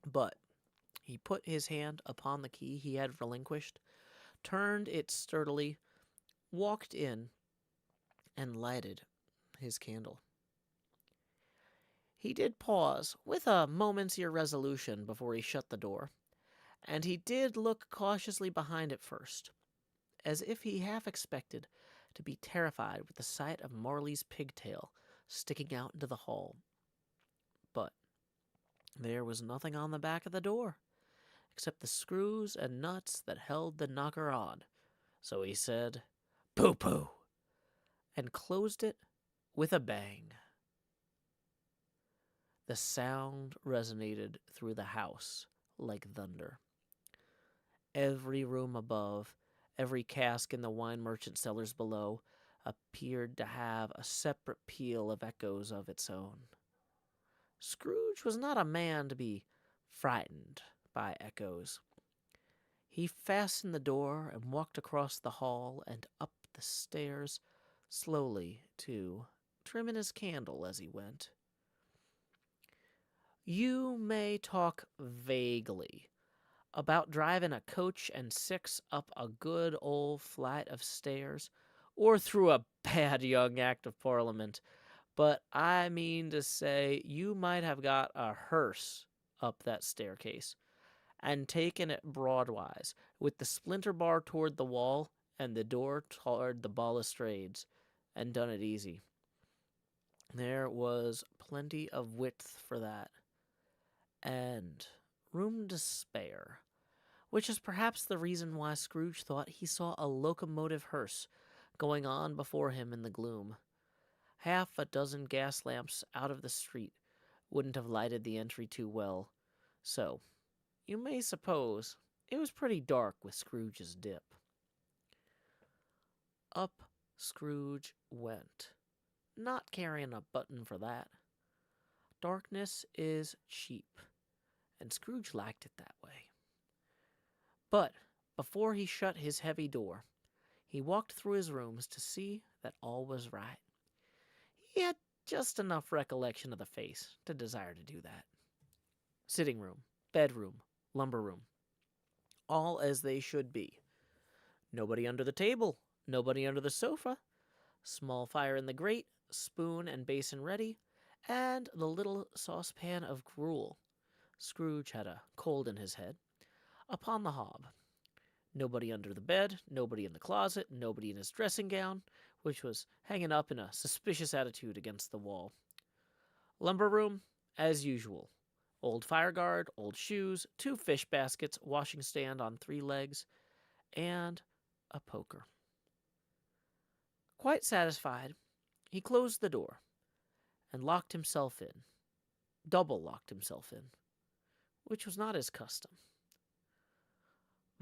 But he put his hand upon the key he had relinquished, turned it sturdily, walked in, and lighted his candle. He did pause with a moment's irresolution before he shut the door, and he did look cautiously behind it first, as if he half expected to be terrified with the sight of Marley's pigtail sticking out into the hall. But there was nothing on the back of the door, except the screws and nuts that held the knocker on, so he said, "Pooh-pooh," and closed it with a bang. The sound resonated through the house like thunder. Every room above, Every cask in the wine merchant cellars below appeared to have a separate peal of echoes of its own. Scrooge was not a man to be frightened by echoes. He fastened the door and walked across the hall and up the stairs slowly, too, trimming his candle as he went. You may talk vaguely about driving a coach and six up a good old flight of stairs or through a bad young Act of Parliament, but I mean to say you might have got a hearse up that staircase and taken it broadwise, with the splinter bar toward the wall and the door toward the balustrades, and done it easy. There was plenty of width for that, and room to spare, which is perhaps the reason why Scrooge thought he saw a locomotive hearse going on before him in the gloom. Half a dozen gas lamps out of the street wouldn't have lighted the entry too well, so you may suppose it was pretty dark with Scrooge's dip. Up Scrooge went, not caring a button for that. Darkness is cheap, and Scrooge liked it that way. But before he shut his heavy door, he walked through his rooms to see that all was right. He had just enough recollection of the face to desire to do that. Sitting room, bedroom, lumber room, all as they should be. Nobody under the table, nobody under the sofa, small fire in the grate, spoon and basin ready, and the little saucepan of gruel. Scrooge had a cold in his head. Upon the hob. Nobody under the bed, nobody in the closet, nobody in his dressing gown, which was hanging up in a suspicious attitude against the wall. Lumber room, as usual. Old fire guard, old shoes, 2 fish baskets, washing stand on 3 legs, and a poker. Quite satisfied, he closed the door and locked himself in. Double locked himself in, which was not his custom.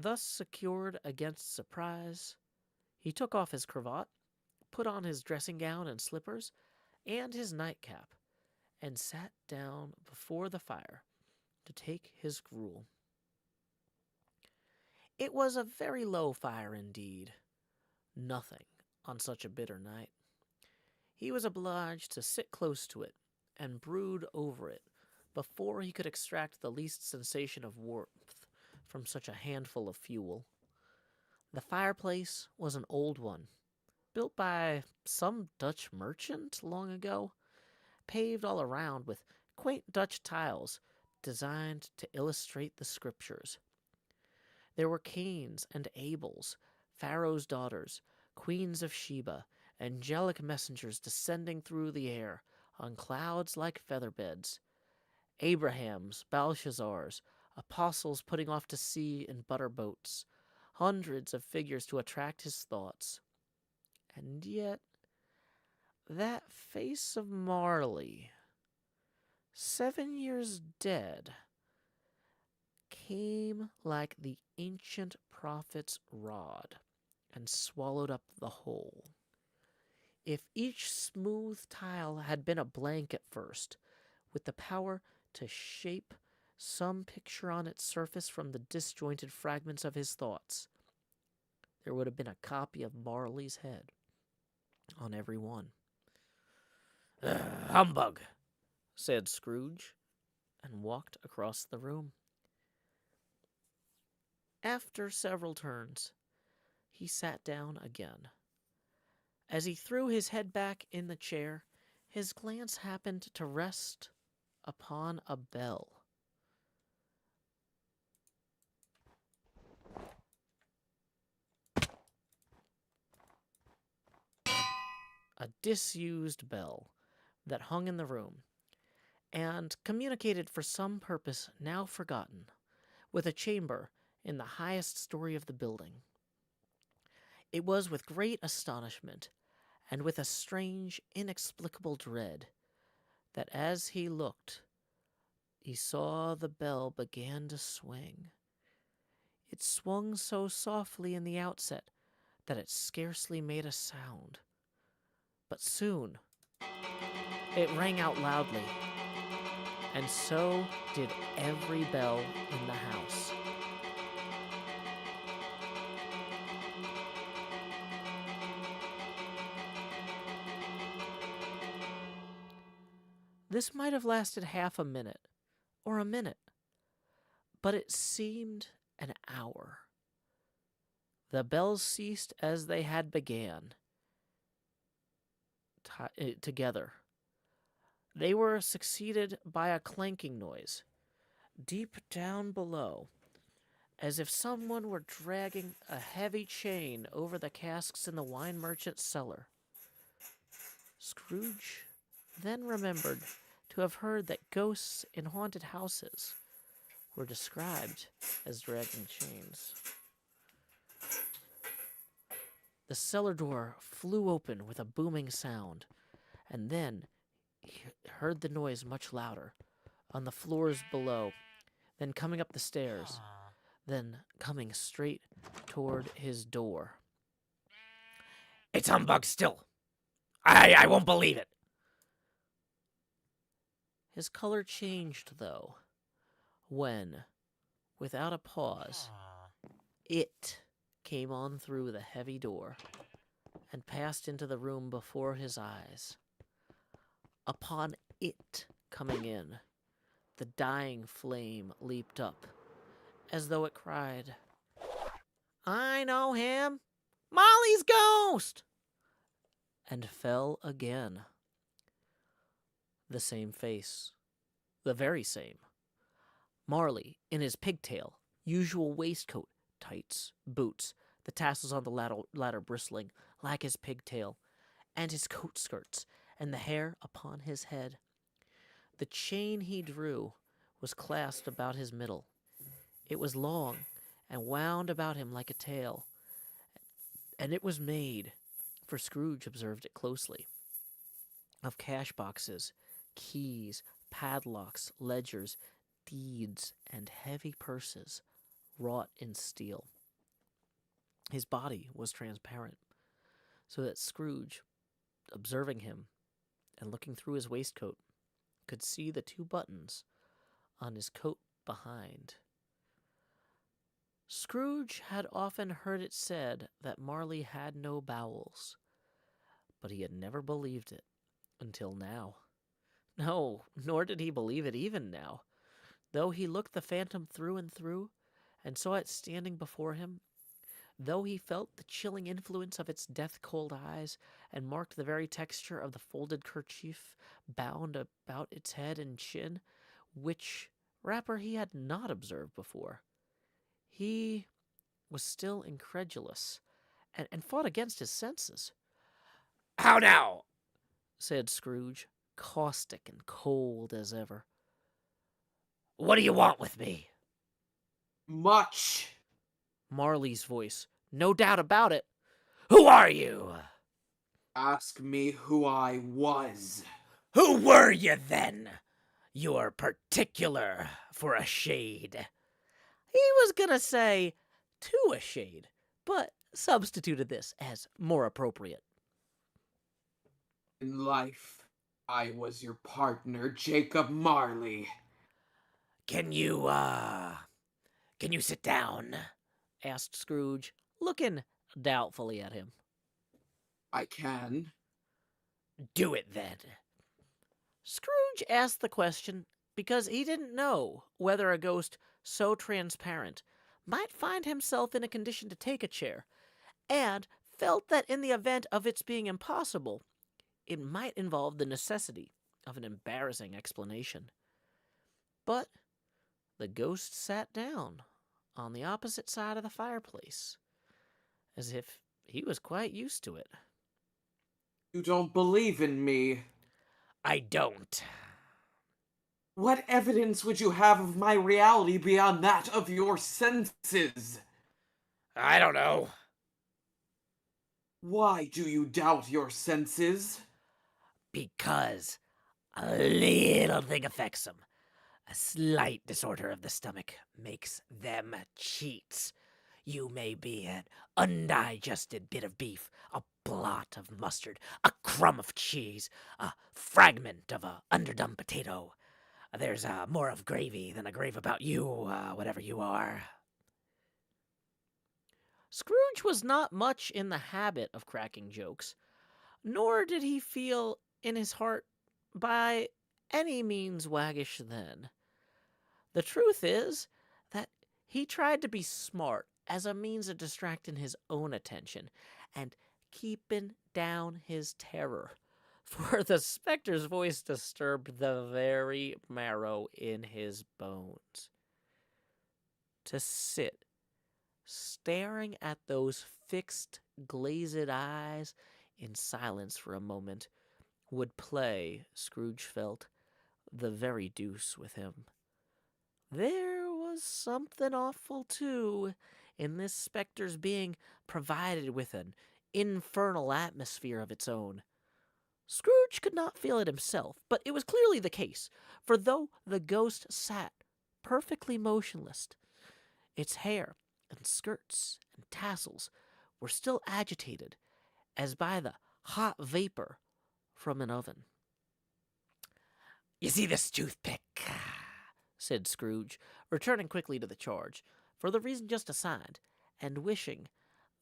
Thus secured against surprise, he took off his cravat, put on his dressing gown and slippers, and his nightcap, and sat down before the fire to take his gruel. It was a very low fire indeed. Nothing on such a bitter night. He was obliged to sit close to it and brood over it before he could extract the least sensation of warmth from such a handful of fuel. The fireplace was an old one, built by some Dutch merchant long ago, paved all around with quaint Dutch tiles designed to illustrate the scriptures. There were Cains and Abels, Pharaoh's daughters, queens of Sheba, angelic messengers descending through the air on clouds like feather beds, Abrahams, Belshazzars, apostles putting off to sea in butter boats, hundreds of figures to attract his thoughts. And yet, that face of Marley, 7 years dead, came like the ancient prophet's rod and swallowed up the whole. If each smooth tile had been a blank at first, with the power to shape some picture on its surface from the disjointed fragments of his thoughts, there would have been a copy of Marley's head on every one. Humbug, said Scrooge, and walked across the room. After several turns, he sat down again. As he threw his head back in the chair, his glance happened to rest upon a bell. A disused bell that hung in the room, and communicated for some purpose now forgotten, with a chamber in the highest story of the building. It was with great astonishment, and with a strange, inexplicable dread, that as he looked, he saw the bell began to swing. It It swung so softly in the outset that it scarcely made a sound. But soon, it rang out loudly, and so did every bell in the house. This might have lasted half a minute, or a minute, but it seemed an hour. The bells ceased as they had began, together. They were succeeded by a clanking noise, deep down below, as if someone were dragging a heavy chain over the casks in the wine merchant's cellar. Scrooge then remembered to have heard that ghosts in haunted houses were described as dragging chains. The cellar door flew open with a booming sound, and then he heard the noise much louder, on the floors below, then coming up the stairs, then coming straight toward his door. "It's humbug still! I won't believe it!" His color changed, though, when, without a pause, it came on through the heavy door and passed into the room before his eyes. Upon it coming in, the dying flame leaped up, as though it cried, "I know him! Molly's ghost!" and fell again. The same face. The very same. Marley, in his pigtail, usual waistcoat, tights, boots, the tassels on the ladder bristling like his pigtail, and his coat skirts, and the hair upon his head. The chain he drew was clasped about his middle. It was long and wound about him like a tail, and it was made, for Scrooge observed it closely, of cash boxes, keys, padlocks, ledgers, deeds, and heavy purses wrought in steel. His body was transparent, so that Scrooge, observing him and looking through his waistcoat, could see the 2 buttons on his coat behind. Scrooge had often heard it said that Marley had no bowels, but he had never believed it until now. No, nor did he believe it even now. Though he looked the phantom through and through, and saw it standing before him, though he felt the chilling influence of its death-cold eyes, and marked the very texture of the folded kerchief bound about its head and chin, which wrapper he had not observed before, he was still incredulous, and fought against his senses. "How now?" said Scrooge, caustic and cold as ever. "What do you want with me?" Much. Marley's voice, no doubt about it. "Who are you?" Ask me who I was. "Who were you then? You're particular for a shade." He was gonna say to a shade, but substituted this as more appropriate. In life, I was your partner, Jacob Marley. Can you sit down?" asked Scrooge, looking doubtfully at him. I can. "Do it then." Scrooge asked the question because he didn't know whether a ghost so transparent might find himself in a condition to take a chair, and felt that in the event of its being impossible, it might involve the necessity of an embarrassing explanation. But the ghost sat down on the opposite side of the fireplace, as if he was quite used to it. You don't believe in me. "I don't." What evidence would you have of my reality beyond that of your senses? "I don't know." Why do you doubt your senses? "Because a little thing affects them. A slight disorder of the stomach makes them cheats. You may be an undigested bit of beef, a blot of mustard, a crumb of cheese, a fragment of a underdone potato. There's more of gravy than a grave about you, whatever you are. Scrooge was not much in the habit of cracking jokes, nor did he feel in his heart by any means waggish then. The truth is that he tried to be smart as a means of distracting his own attention and keeping down his terror, for the specter's voice disturbed the very marrow in his bones. To sit staring at those fixed, glazed eyes in silence for a moment would play, Scrooge felt, the very deuce with him. There was something awful, too, in this specter's being provided with an infernal atmosphere of its own. Scrooge could not feel it himself, but it was clearly the case, for though the ghost sat perfectly motionless, its hair and skirts and tassels were still agitated as by the hot vapor from an oven. "You see this toothpick?" said Scrooge, returning quickly to the charge, for the reason just assigned, and wishing,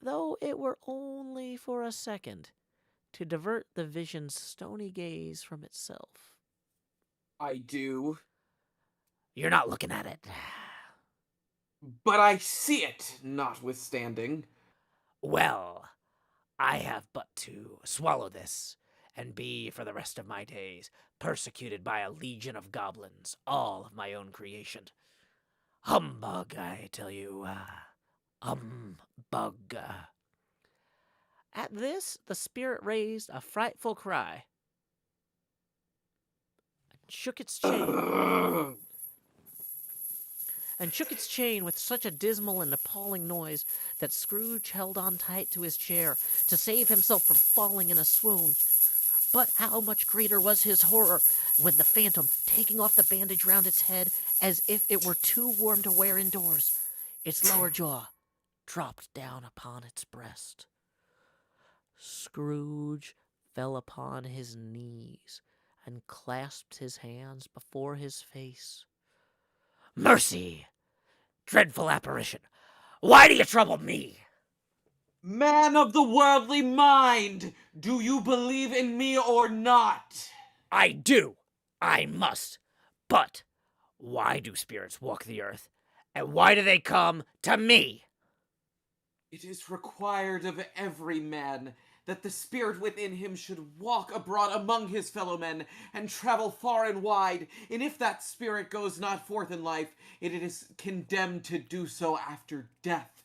though it were only for a second, to divert the vision's stony gaze from itself. I do. "You're not looking at it." But I see it, notwithstanding. "Well, I have but to swallow this, and be for the rest of my days persecuted by a legion of goblins, all of my own creation. Humbug, I tell you, humbug." At this, the spirit raised a frightful cry, and shook its chain with such a dismal and appalling noise that Scrooge held on tight to his chair to save himself from falling in a swoon. But how much greater was his horror when the phantom, taking off the bandage round its head as if it were too warm to wear indoors, its lower jaw dropped down upon its breast. Scrooge fell upon his knees and clasped his hands before his face. "Mercy! Dreadful apparition! Why do you trouble me?" Man of the worldly mind, do you believe in me or not? "I do. I must. But why do spirits walk the earth? And why do they come to me?" It is required of every man that the spirit within him should walk abroad among his fellow men, and travel far and wide, and if that spirit goes not forth in life, it is condemned to do so after death.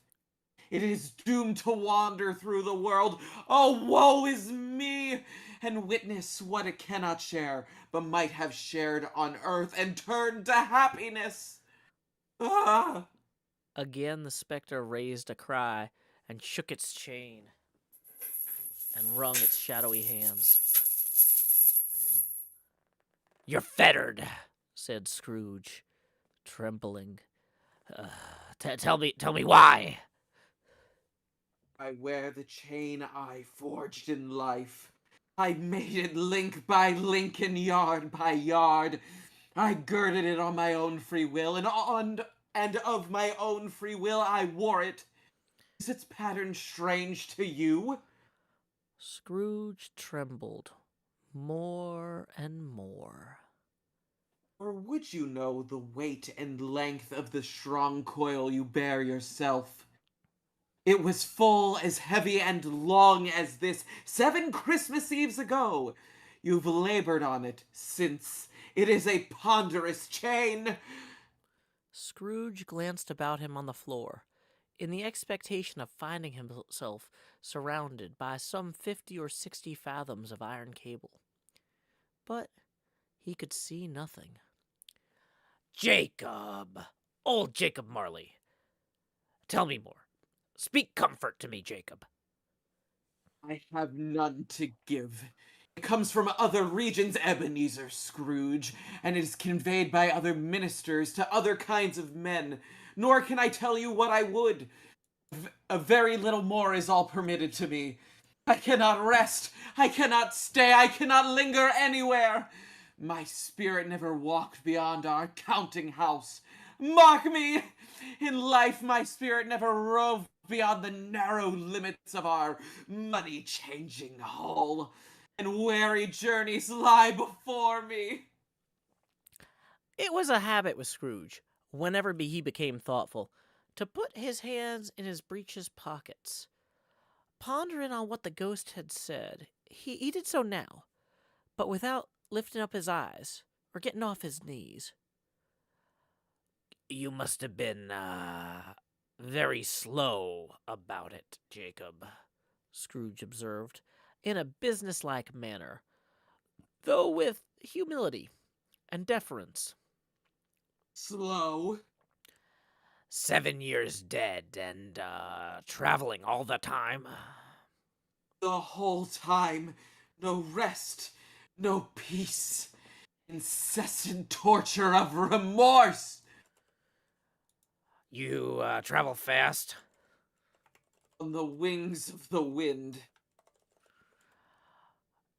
It is doomed to wander through the world. Oh, woe is me! And witness what it cannot share, but might have shared on earth and turned to happiness. Ah! Again the specter raised a cry and shook its chain and wrung its shadowy hands. "You're fettered," said Scrooge, trembling. Tell me why." I wear the chain I forged in life. I made it link by link and yard by yard. I girded it on my own free will, and of my own free will I wore it. Is its pattern strange to you? Scrooge trembled more and more. Or would you know the weight and length of the strong coil you bear yourself? It was full as heavy and long as this 7 Christmas Eves ago. You've labored on it since. It is a ponderous chain. Scrooge glanced about him on the floor, in the expectation of finding himself surrounded by some 50 or 60 fathoms of iron cable. But he could see nothing. "Jacob! Old Jacob Marley! Tell me more. Speak comfort to me, Jacob." I have none to give. It comes from other regions, Ebenezer Scrooge, and it is conveyed by other ministers to other kinds of men. Nor can I tell you what I would. A very little more is all permitted to me. I cannot rest. I cannot stay. I cannot linger anywhere. My spirit never walked beyond our counting house. Mark me! In life, my spirit never roved beyond the narrow limits of our money-changing hall. And weary journeys lie before me. It was a habit with Scrooge, whenever he became thoughtful, to put his hands in his breeches pockets. Pondering on what the ghost had said, he did so now, but without lifting up his eyes or getting off his knees. You must have been, very slow about it, Jacob, Scrooge observed, in a businesslike manner, though with humility and deference. Slow. 7 years dead and, traveling all the time. The whole time. No rest. No peace. Incessant torture of remorse. You, travel fast? On the wings of the wind.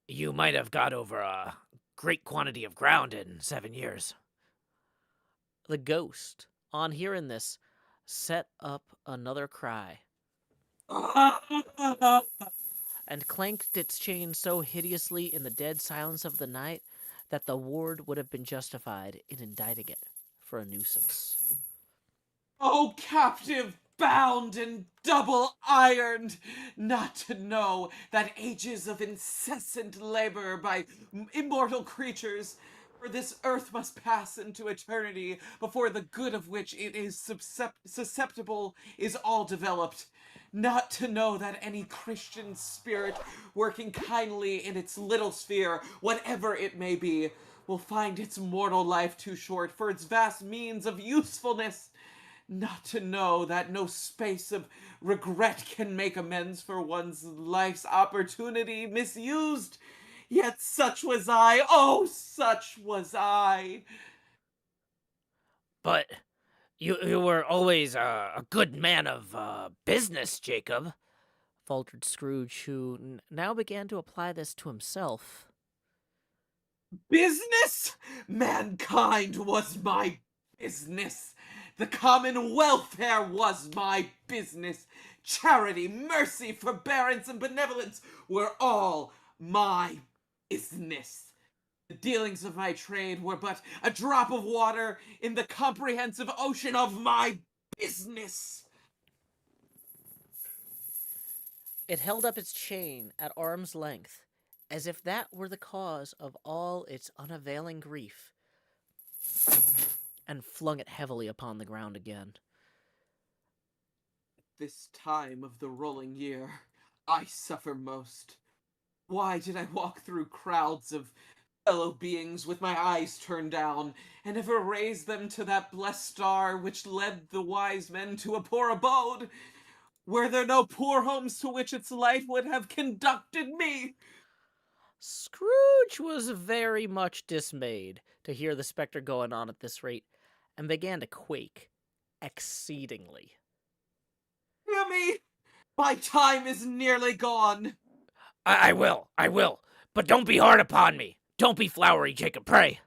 You might have got over a great quantity of ground in 7 years. The ghost, on hearing this, set up another cry and clanked its chain so hideously in the dead silence of the night that the ward would have been justified in indicting it for a nuisance. Oh, captive, bound and double ironed, not to know that ages of incessant labor by immortal creatures, for this earth must pass into eternity before the good of which it is susceptible is all developed. Not to know that any Christian spirit working kindly in its little sphere, whatever it may be, will find its mortal life too short for its vast means of usefulness. Not to know that no space of regret can make amends for one's life's opportunity misused. Yet such was I, oh, such was I. But you were always a good man of business, Jacob, faltered Scrooge, who now began to apply this to himself. Business? Mankind was my business. The common welfare was my business. Charity, mercy, forbearance, and benevolence were all my business. The dealings of my trade were but a drop of water in the comprehensive ocean of my business. It held up its chain at arm's length, as if that were the cause of all its unavailing grief, and flung it heavily upon the ground again. This time of the rolling year, I suffer most. Why did I walk through crowds of fellow beings with my eyes turned down, and ever raise them to that blessed star which led the wise men to a poor abode? Were there no poor homes to which its light would have conducted me? Scrooge was very much dismayed to hear the specter going on at this rate, and began to quake exceedingly. Hear me! My time is nearly gone. I will, but don't be hard upon me. Don't be flowery, Jacob, pray.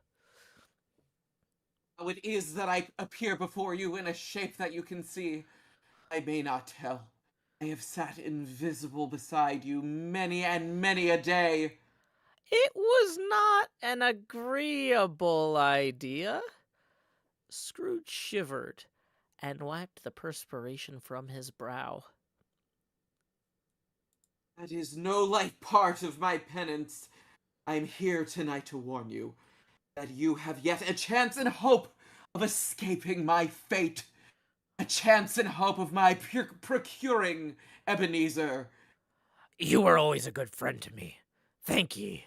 How it is that I appear before you in a shape that you can see, I may not tell. I have sat invisible beside you many and many a day. It was not an agreeable idea. Scrooge shivered and wiped the perspiration from his brow. That is no light part of my penance. I am here tonight to warn you that you have yet a chance and hope of escaping my fate. A chance and hope of my procuring Ebenezer. You were always a good friend to me. Thank ye.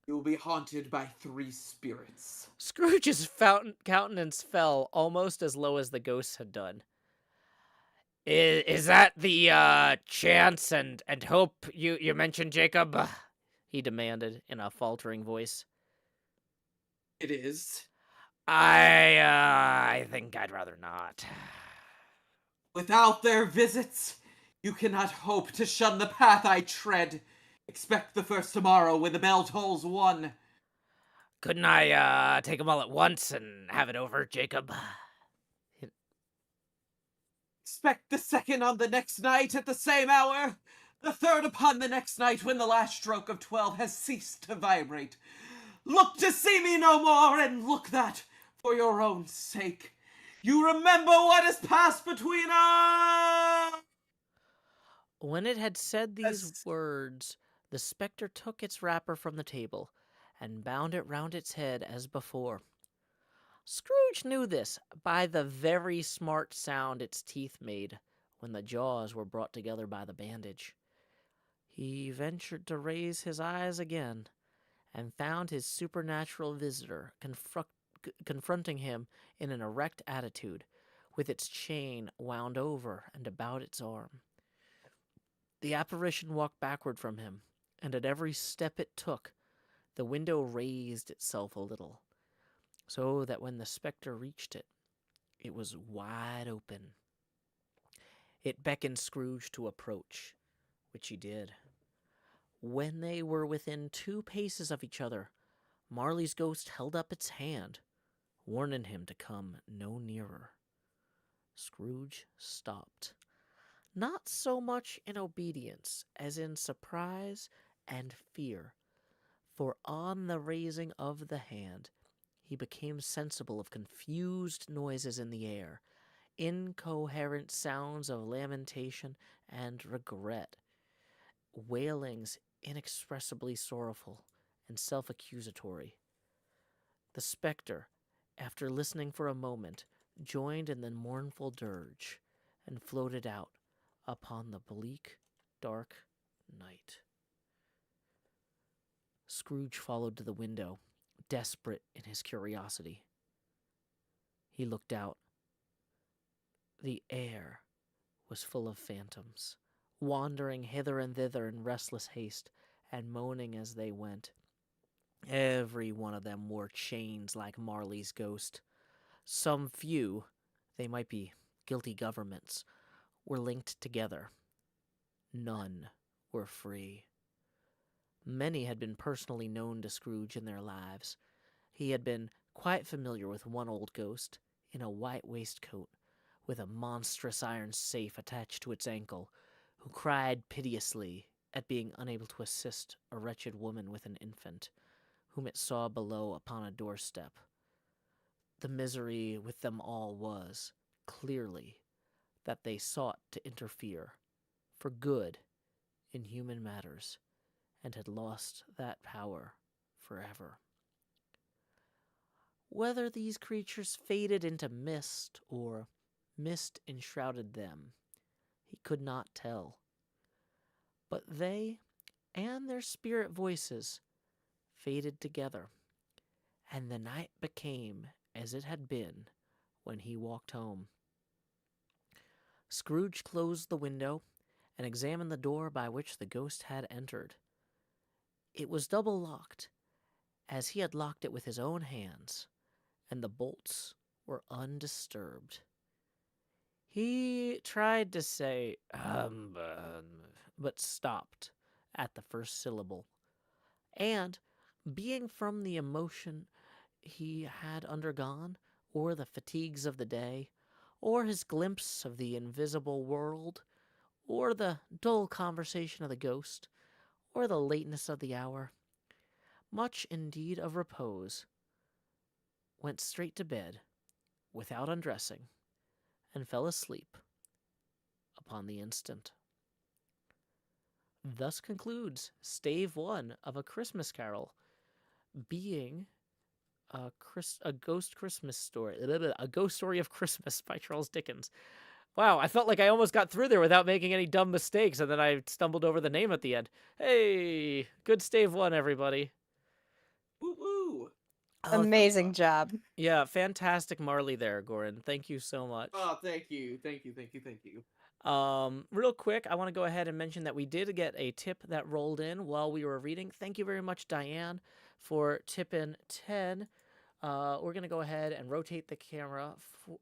You will be haunted by 3 spirits. Scrooge's countenance fell almost as low as the ghost had done. Is that the chance and hope you mentioned, Jacob? He demanded in a faltering voice. It is. I think I'd rather not. Without their visits, you cannot hope to shun the path I tread. Expect the first tomorrow when the bell tolls 1. Couldn't I take them all at once and have it over, Jacob? Expect the second on the next night at the same hour. The third upon the next night when the last stroke of 12 has ceased to vibrate. Look to see me no more, and look that, for your own sake, you remember what has passed between us. When it had said these words, the spectre took its wrapper from the table and bound it round its head as before. Scrooge knew this by the very smart sound its teeth made when the jaws were brought together by the bandage. He ventured to raise his eyes again and found his supernatural visitor confronting him in an erect attitude, with its chain wound over and about its arm. The apparition walked backward from him, and at every step it took, the window raised itself a little, so that when the spectre reached it, it was wide open. It beckoned Scrooge to approach, which he did. When they were within 2 paces of each other, Marley's ghost held up its hand, warning him to come no nearer. Scrooge stopped, not so much in obedience as in surprise and fear, for on the raising of the hand he became sensible of confused noises in the air, incoherent sounds of lamentation and regret, wailings inexpressibly sorrowful and self-accusatory. The spectre, after listening for a moment, joined in the mournful dirge and floated out upon the bleak, dark night. Scrooge followed to the window, desperate in his curiosity. He looked out. The air was full of phantoms, wandering hither and thither in restless haste, and moaning as they went. Every one of them wore chains like Marley's ghost. Some few, they might be guilty governments, were linked together. None were free. Many had been personally known to Scrooge in their lives. He had been quite familiar with one old ghost in a white waistcoat, with a monstrous iron safe attached to its ankle, who cried piteously at being unable to assist a wretched woman with an infant, whom it saw below upon a doorstep. The misery with them all was, clearly, that they sought to interfere, for good, in human matters, and had lost that power forever. Whether these creatures faded into mist, or mist enshrouded them, he could not tell. But they and their spirit voices faded together, and the night became as it had been when he walked home. Scrooge closed the window and examined the door by which the ghost had entered. It was double locked, as he had locked it with his own hands, and the bolts were undisturbed. He tried to say, but stopped at the first syllable, and, being from the emotion he had undergone, or the fatigues of the day, or his glimpse of the invisible world, or the dull conversation of the ghost, or the lateness of the hour, much indeed of repose, went straight to bed, without undressing, and fell asleep upon the instant. Thus concludes Stave 1 of A Christmas Carol, being a ghost Christmas story, a ghost story of Christmas by Charles Dickens. Wow, I felt like I almost got through there without making any dumb mistakes, and then I stumbled over the name at the end. Hey, good Stave 1, everybody. Woo-woo. Amazing job. Yeah, fantastic Marley there, Goran. Thank you so much. Oh, thank you. Thank you. Thank you. Thank you. Real quick, I want to go ahead and mention that we did get a tip that rolled in while we were reading. Thank you very much, Diane, for tipping 10 we're going to go ahead and rotate the camera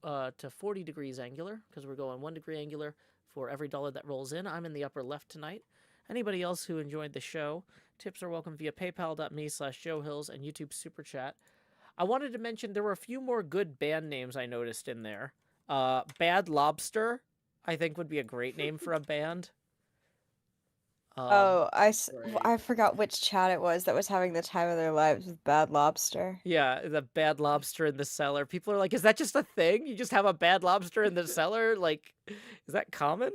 to 40 degrees angular because we're going 1 degree angular for every dollar that rolls in. I'm in the upper left tonight. Anybody else who enjoyed the show, tips are welcome via paypal.me/JoeHills and YouTube Super Chat. I wanted to mention there were a few more good band names I noticed in there. Bad Lobster, I think, would be a great name for a band. Oh, Right. I forgot which chat it was that was having the time of their lives with Bad Lobster. Yeah, the Bad Lobster in the cellar. People are like, is that just a thing? You just have a bad lobster in the cellar? Like, is that common?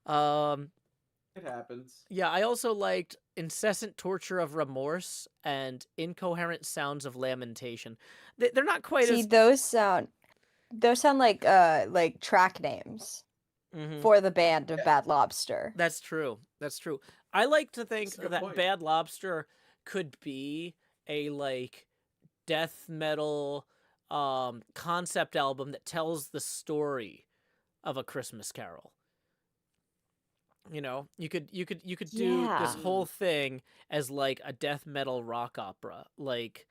It happens. Yeah, I also liked Incessant Torture of Remorse and Incoherent Sounds of Lamentation. They're not quite See, as... those sound like track names Mhm. for the band of Yeah. Bad Lobster. That's true. That's true. I like to think That's a good that point. Bad Lobster could be a like death metal concept album that tells the story of A Christmas Carol. You know, you could do this Yeah. whole thing as like a death metal rock opera. Like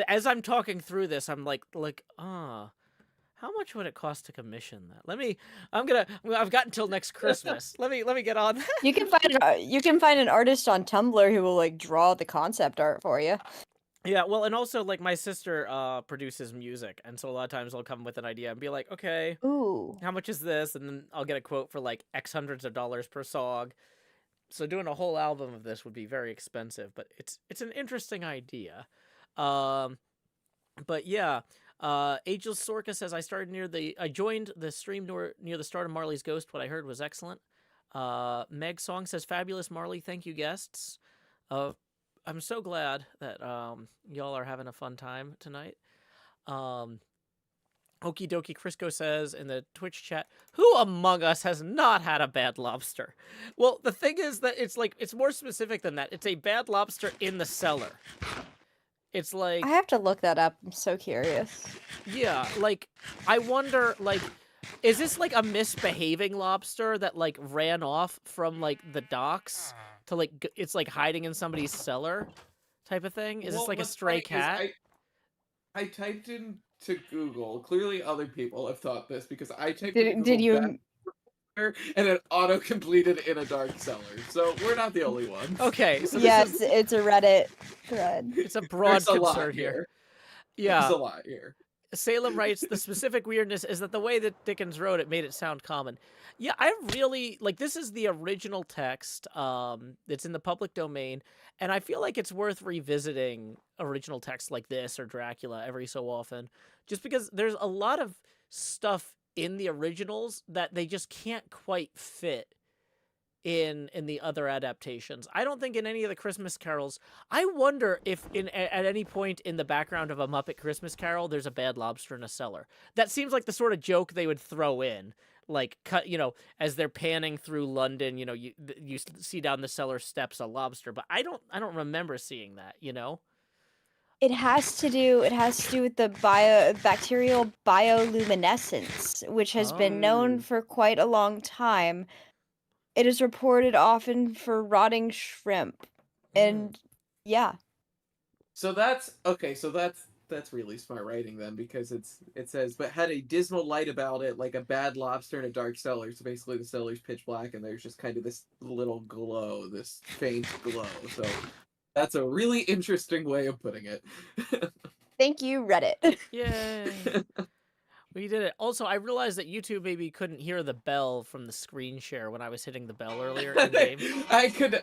as I'm talking through this, I'm like how much would it cost to commission that? I've got until next Christmas. let me get on that. You can find an artist on Tumblr who will like draw the concept art for you. Yeah, well, and also like my sister produces music, and so a lot of times I'll come with an idea and be like, okay, Ooh. how much is this? And then I'll get a quote for like X hundreds of dollars per song. So doing a whole album of this would be very expensive, but it's an interesting idea. But yeah, Ageless Sorka says I joined the stream near the start of Marley's Ghost. What I heard was excellent. Meg Song says fabulous Marley. Thank you guests. I'm so glad that y'all are having a fun time tonight. Okie dokie Crisco says in the Twitch chat, who among us has not had a bad lobster? Well, the thing is that it's more specific than that. It's a bad lobster in the cellar. It's like, I have to look that up. I'm so curious. yeah, like I wonder, like, is this like a misbehaving lobster that like ran off from like the docks to like it's like hiding in somebody's cellar type of thing? Is this like a stray cat? I typed into Google. Clearly, other people have thought this because I typed Did into Google you and it auto completed in a dark cellar. So we're not the only ones. Okay, so yes, it's a Reddit thread. it's a broad There's a lot concern here. There's Yeah. a lot here. Salem writes, the specific weirdness is that the way that Dickens wrote it made it sound common. Yeah, I really, like, this is the original text that's in the public domain, and I feel like it's worth revisiting original texts like this or Dracula every so often, just because there's a lot of stuff in the originals that they just can't quite fit in the other adaptations. I don't think in any of the Christmas carols. I wonder if at any point in the background of a Muppet Christmas Carol there's a bad lobster in a cellar. That seems like the sort of joke they would throw in, like cut, as they're panning through London, you see down the cellar steps a lobster, but I don't remember seeing that, It has to do with the bacterial bioluminescence, which has been known for quite a long time. It is reported often for rotting shrimp. And yeah. So that's okay, so that's really smart writing then, because it says but had a dismal light about it, like a bad lobster in a dark cellar. So basically the cellar's pitch black and there's just kind of this little glow, this faint glow. So that's a really interesting way of putting it. Thank you, Reddit. Yay. We did it. Also, I realized that YouTube maybe couldn't hear the bell from the screen share when I was hitting the bell earlier in game. I could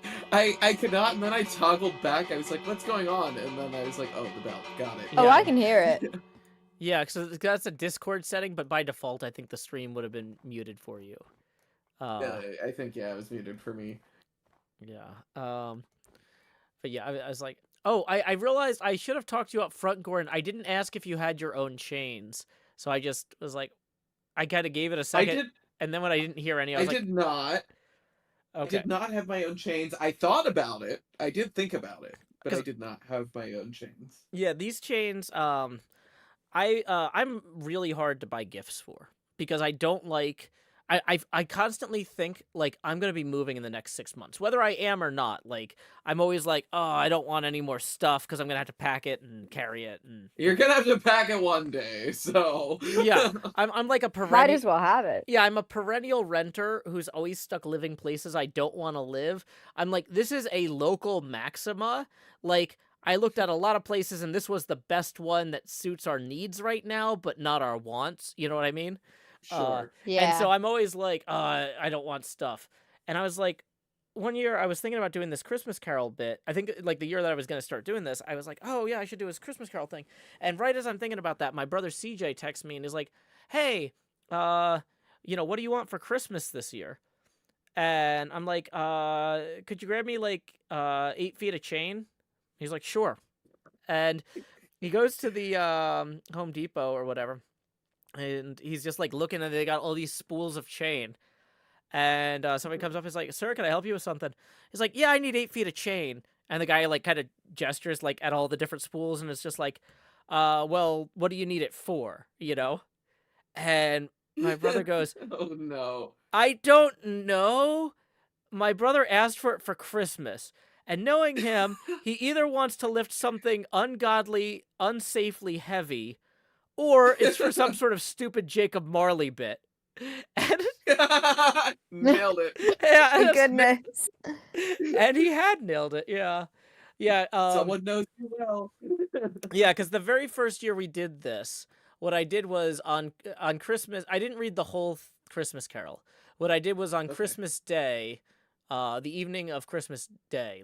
not, and then I toggled back. I was like, "What's going on?" And then I was like, "Oh, the bell. Got it." Oh, Yeah. I can hear it. Yeah, because that's a Discord setting, but by default, I think the stream would have been muted for you. Yeah, I think it was muted for me. Yeah. But yeah, I was like, oh, I realized I should have talked to you up front, Gordon. I didn't ask if you had your own chains. So I just was like, I kind of gave it a second, and then when I didn't hear any, I was like, did not. Okay. I did not have my own chains. I thought about it. I did think about it, but I did not have my own chains. Yeah, these chains, I'm really hard to buy gifts for because I don't like I constantly think like I'm gonna be moving in the next 6 months, whether I am or not. Like I'm always like, oh, I don't want any more stuff because I'm gonna have to pack it and carry it, and You're gonna have to pack it one day, so yeah, I'm like a Might perennial. as well have it. Yeah, I'm a perennial renter who's always stuck living places I don't want to live. I'm like, this is a local maxima. Like, I looked at a lot of places and this was the best one that suits our needs right now, but not our wants. You know what I mean? Uh, sure. and so Yeah. I'm always like, I don't want stuff. And I was like, one year I was thinking about doing this Christmas Carol bit. I think like the year that I was going to start doing this, I was like, oh yeah, I should do this Christmas Carol thing. And right as I'm thinking about that, my brother CJ texts me and is like, hey, what do you want for Christmas this year? And I'm like, could you grab me like 8 feet of chain? He's like, sure. And he goes to the Home Depot or whatever, and he's just like looking, and they got all these spools of chain. And somebody comes up and is like, sir, can I help you with something? He's like, yeah, I need 8 feet of chain. And the guy like kind of gestures like at all the different spools, and it's just like, well, what do you need it for? And my brother goes, Oh no. I don't know. My brother asked for it for Christmas. And knowing him, he either wants to lift something ungodly, unsafely heavy, or it's for some sort of stupid Jacob Marley bit. And Nailed it. yeah, Thank goodness. and he had nailed it. Yeah. Yeah, Someone knows you well. yeah, because the very first year we did this, what I did was on Christmas. I didn't read the whole Christmas Carol. What I did was on Okay. Christmas Day, the evening of Christmas Day,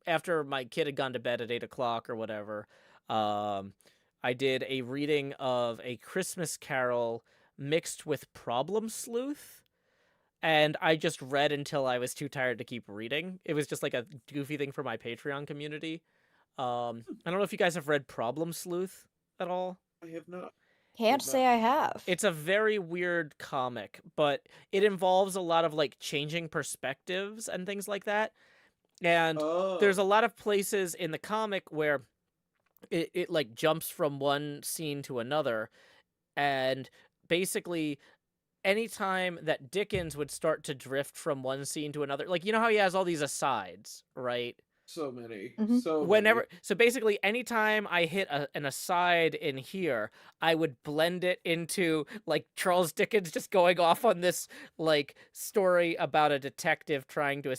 after my kid had gone to bed at 8 o'clock or whatever, I did a reading of a Christmas Carol mixed with Problem Sleuth. And I just read until I was too tired to keep reading. It was just like a goofy thing for my Patreon community. I don't know if you guys have read Problem Sleuth at all. I have not. Can't say I have. It's a very weird comic, but it involves a lot of like changing perspectives and things like that. And there's a lot of places in the comic where it like jumps from one scene to another. And basically, anytime that Dickens would start to drift from one scene to another, like, you know how he has all these asides, right? So many. Mhm. So Whenever, many. so basically, anytime I hit an aside in here, I would blend it into like Charles Dickens just going off on this like story about a detective trying to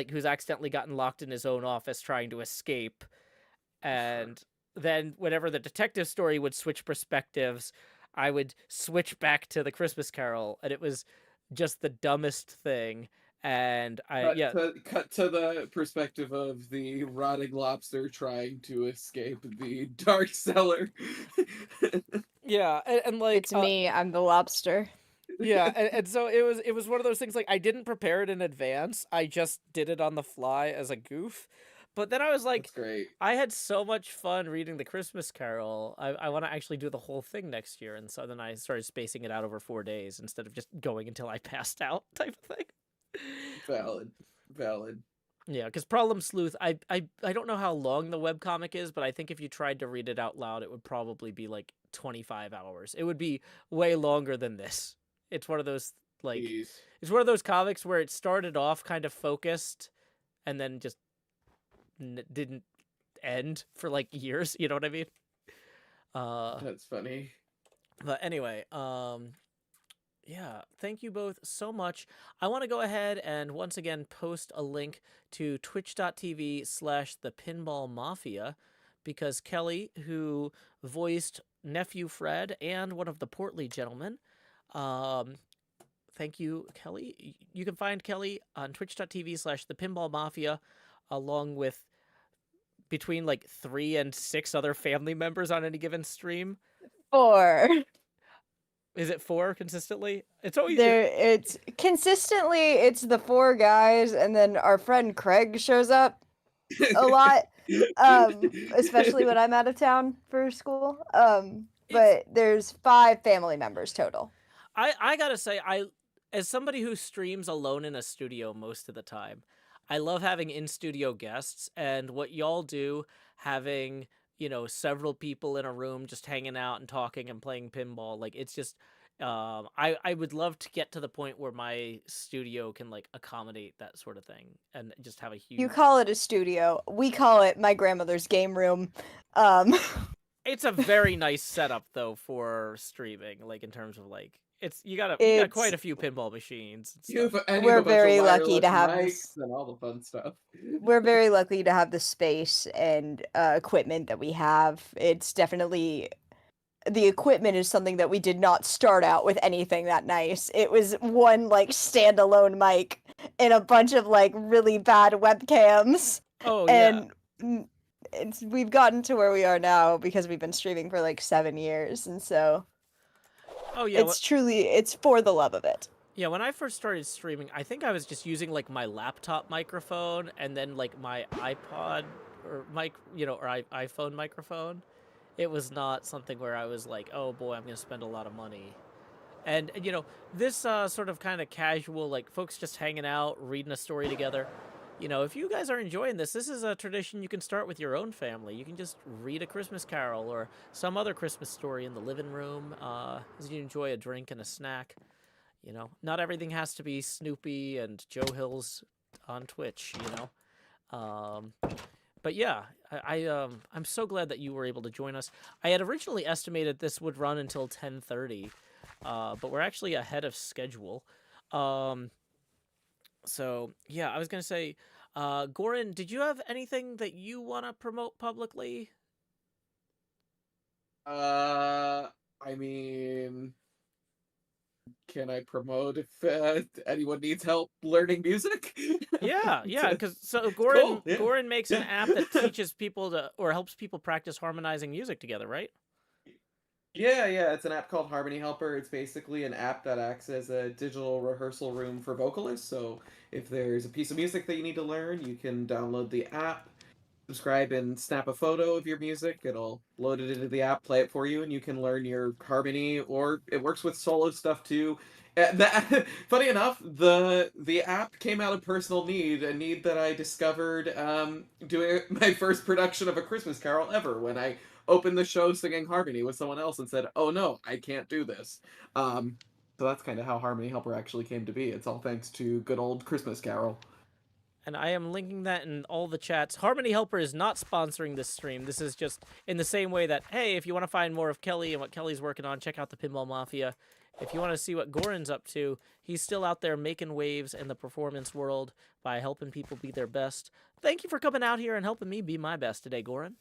who's accidentally gotten locked in his own office trying to escape, and then whenever the detective story would switch perspectives, I would switch back to the Christmas Carol, and it was just the dumbest thing. And Cut to the perspective of the rotting lobster trying to escape the dark cellar. yeah, and like It's me. I'm the lobster. yeah, and so it was one of those things like I didn't prepare it in advance. I just did it on the fly as a goof. But then I was like, That's great. I had so much fun reading the Christmas Carol. I want to actually do the whole thing next year, and so then I started spacing it out over 4 days instead of just going until I passed out type of thing. Valid. Yeah, because Problem Sleuth, I don't know how long the webcomic is, but I think if you tried to read it out loud, it would probably be like 25 hours. It would be way longer than this. It's one of those like Jeez. it's one of those comics where it started off kind of focused and then just didn't end for like years, you know what I mean? That's funny. But anyway, yeah, thank you both so much. I want to go ahead and once again post a link to twitch.tv/the Pinball Mafia, because Kelly, who voiced Nephew Fred and one of the portly gentlemen, thank you, Kelly. You can find Kelly on twitch.tv/the Pinball Mafia, along with between like 3 and 6 other family members on any given stream. 4. Is it 4 consistently? It's always It's consistently it's the 4 guys, and then our friend Craig shows up a lot. Especially when I'm out of town for school. But there's 5 family members total. I gotta say, as somebody who streams alone in a studio most of the time, I love having in-studio guests, and what y'all do, having, several people in a room just hanging out and talking and playing pinball, like, it's I would love to get to the point where my studio can like accommodate that sort of thing and just have a You huge. call it a studio. We call it my grandmother's game room. Um, It's a very nice setup though for streaming, like in terms of like you got quite it's a few pinball machines and You stuff. have, and you we're have a bunch of very lucky wireless to have mics this. and all the fun stuff. We're very lucky to have the space and equipment that we have. It's definitely the equipment is something that we did not start out with anything that nice. It was one like standalone mic and a bunch of like really bad webcams. Oh yeah. And we've gotten to where we are now because we've been streaming for like 7 years, and so Oh yeah. it's for the love of it. Yeah, when I first started streaming, I think I was just using like my laptop microphone and then like my iPod or iPhone microphone. It was not something where I was like, "Oh boy, I'm going to spend a lot of money." And this sort of kind of casual, like folks just hanging out, reading a story together. If you guys are enjoying this is a tradition you can start with your own family. You can just read a Christmas carol or some other Christmas story in the living room as you enjoy a drink and a snack. Not everything has to be Snoopy and Joe Hills on Twitch. Um, but yeah, I'm so glad that you were able to join us. I had originally estimated this would run until 10:30, but we're actually ahead of schedule. Um, so yeah, I was gonna say, Goran, did you have anything that you want to promote publicly? I mean, can I promote if anyone needs help learning music? Yeah, because so Cool. Yeah. Goran makes an Yeah. app that teaches people to or helps people practice harmonizing music together, right? Yeah. It's an app called Harmony Helper. It's basically an app that acts as a digital rehearsal room for vocalists. So if there's a piece of music that you need to learn, you can download the app, subscribe, and snap a photo of your music. It'll load it into the app, play it for you, and you can learn your harmony. Or it works with solo stuff too. Funny enough, the app came out of personal need, a need that I discovered doing my first production of A Christmas Carol ever when I opened the show singing harmony with someone else and said, "Oh no, I can't do this." So that's kind of how Harmony Helper actually came to be. It's all thanks to good old Christmas Carol. And I am linking that in all the chats. Harmony Helper is not sponsoring this stream. This is just in the same way that, hey, if you want to find more of Kelly and what Kelly's working on, check out the Pinball Mafia. If you want to see what Goran's up to, he's still out there making waves in the performance world by helping people be their best. Thank you for coming out here and helping me be my best today, Goran.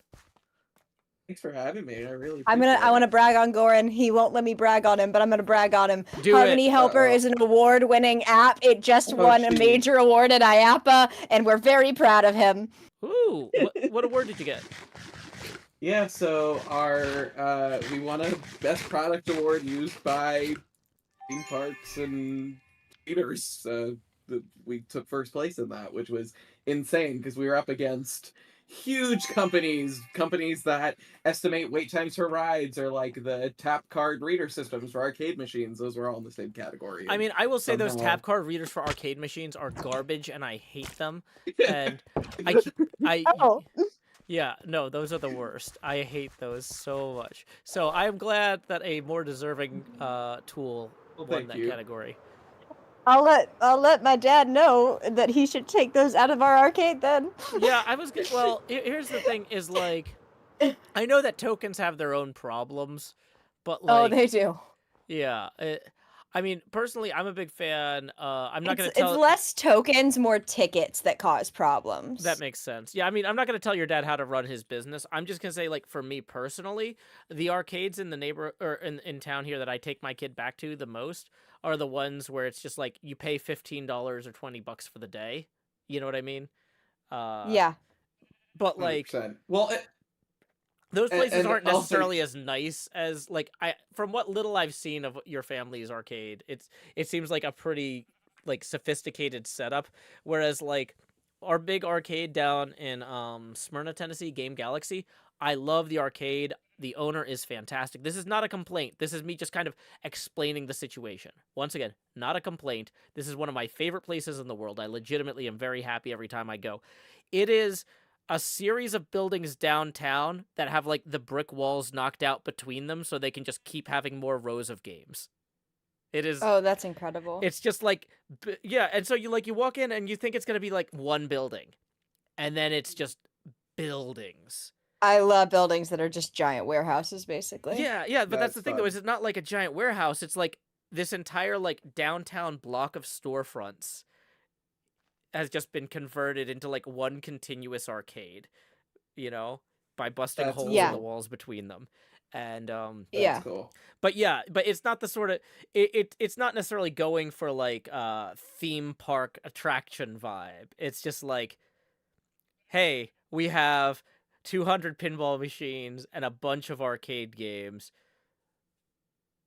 Thanks for having me. I really I appreciate want it. to brag on Goran. He won't let me brag on him, but I'm gonna brag on him. Do Harmony it. Helper Uh-oh. is an award-winning app. It just Oh, won a geez. major award at IAPA, and we're very proud of him. Ooh, what award did you get? Yeah, so our we won a best product award used by theme parks and theaters. We took first place in that, which was insane because we were up against huge companies that estimate wait times for rides, or like the tap card reader systems for arcade machines. Those were all in the same category. I mean, I will say those somehow- tap card readers for arcade machines are garbage, and I hate them. And I Oh, yeah, no, those are the worst. I hate those so much. So I'm glad that a more deserving tool Well, won thank that you. category. I'll let my dad know that he should take those out of our arcade then. Yeah, well, here's the thing: is like, I know that tokens have their own problems, but Oh, like, they do. yeah, I mean, personally, I'm a big fan. I'm not gonna It's tell. less tokens, more tickets that cause problems. That makes sense. Yeah, I mean, I'm not going to tell your dad how to run his business. I'm just going to say, like, for me personally, the arcades in the in town here that I take my kid back to the most are the ones where it's just like you pay $15 or $20 for the day. You know what I mean? Yeah. But like 100%. Well, those places and aren't I'll necessarily say- as nice as like from what little I've seen of your family's arcade, it seems like a pretty like sophisticated setup, whereas like our big arcade down in Smyrna, Tennessee, Game Galaxy, I love the arcade. The owner is fantastic. This is not a complaint. This is me just kind of explaining the situation. Once again, not a complaint. This is one of my favorite places in the world. I legitimately am very happy every time I go. It is a series of buildings downtown that have like the brick walls knocked out between them so they can just keep having more rows of games. It is. Oh, that's incredible. It's just like, yeah. And so you walk in and you think it's gonna be like one building, and then it's just buildings. I love buildings that are just giant warehouses, basically. Yeah, yeah. But that's That's the thing though, fun. is it's not like a giant warehouse. It's like this entire like downtown block of storefronts has just been converted into like one continuous arcade, by busting That's holes in Yeah. the cool. walls between them. And That's Yeah. cool. but yeah, but it's not the sort of it's not necessarily going for like theme park attraction vibe. It's just like, hey, we have 200 pinball machines and a bunch of arcade games.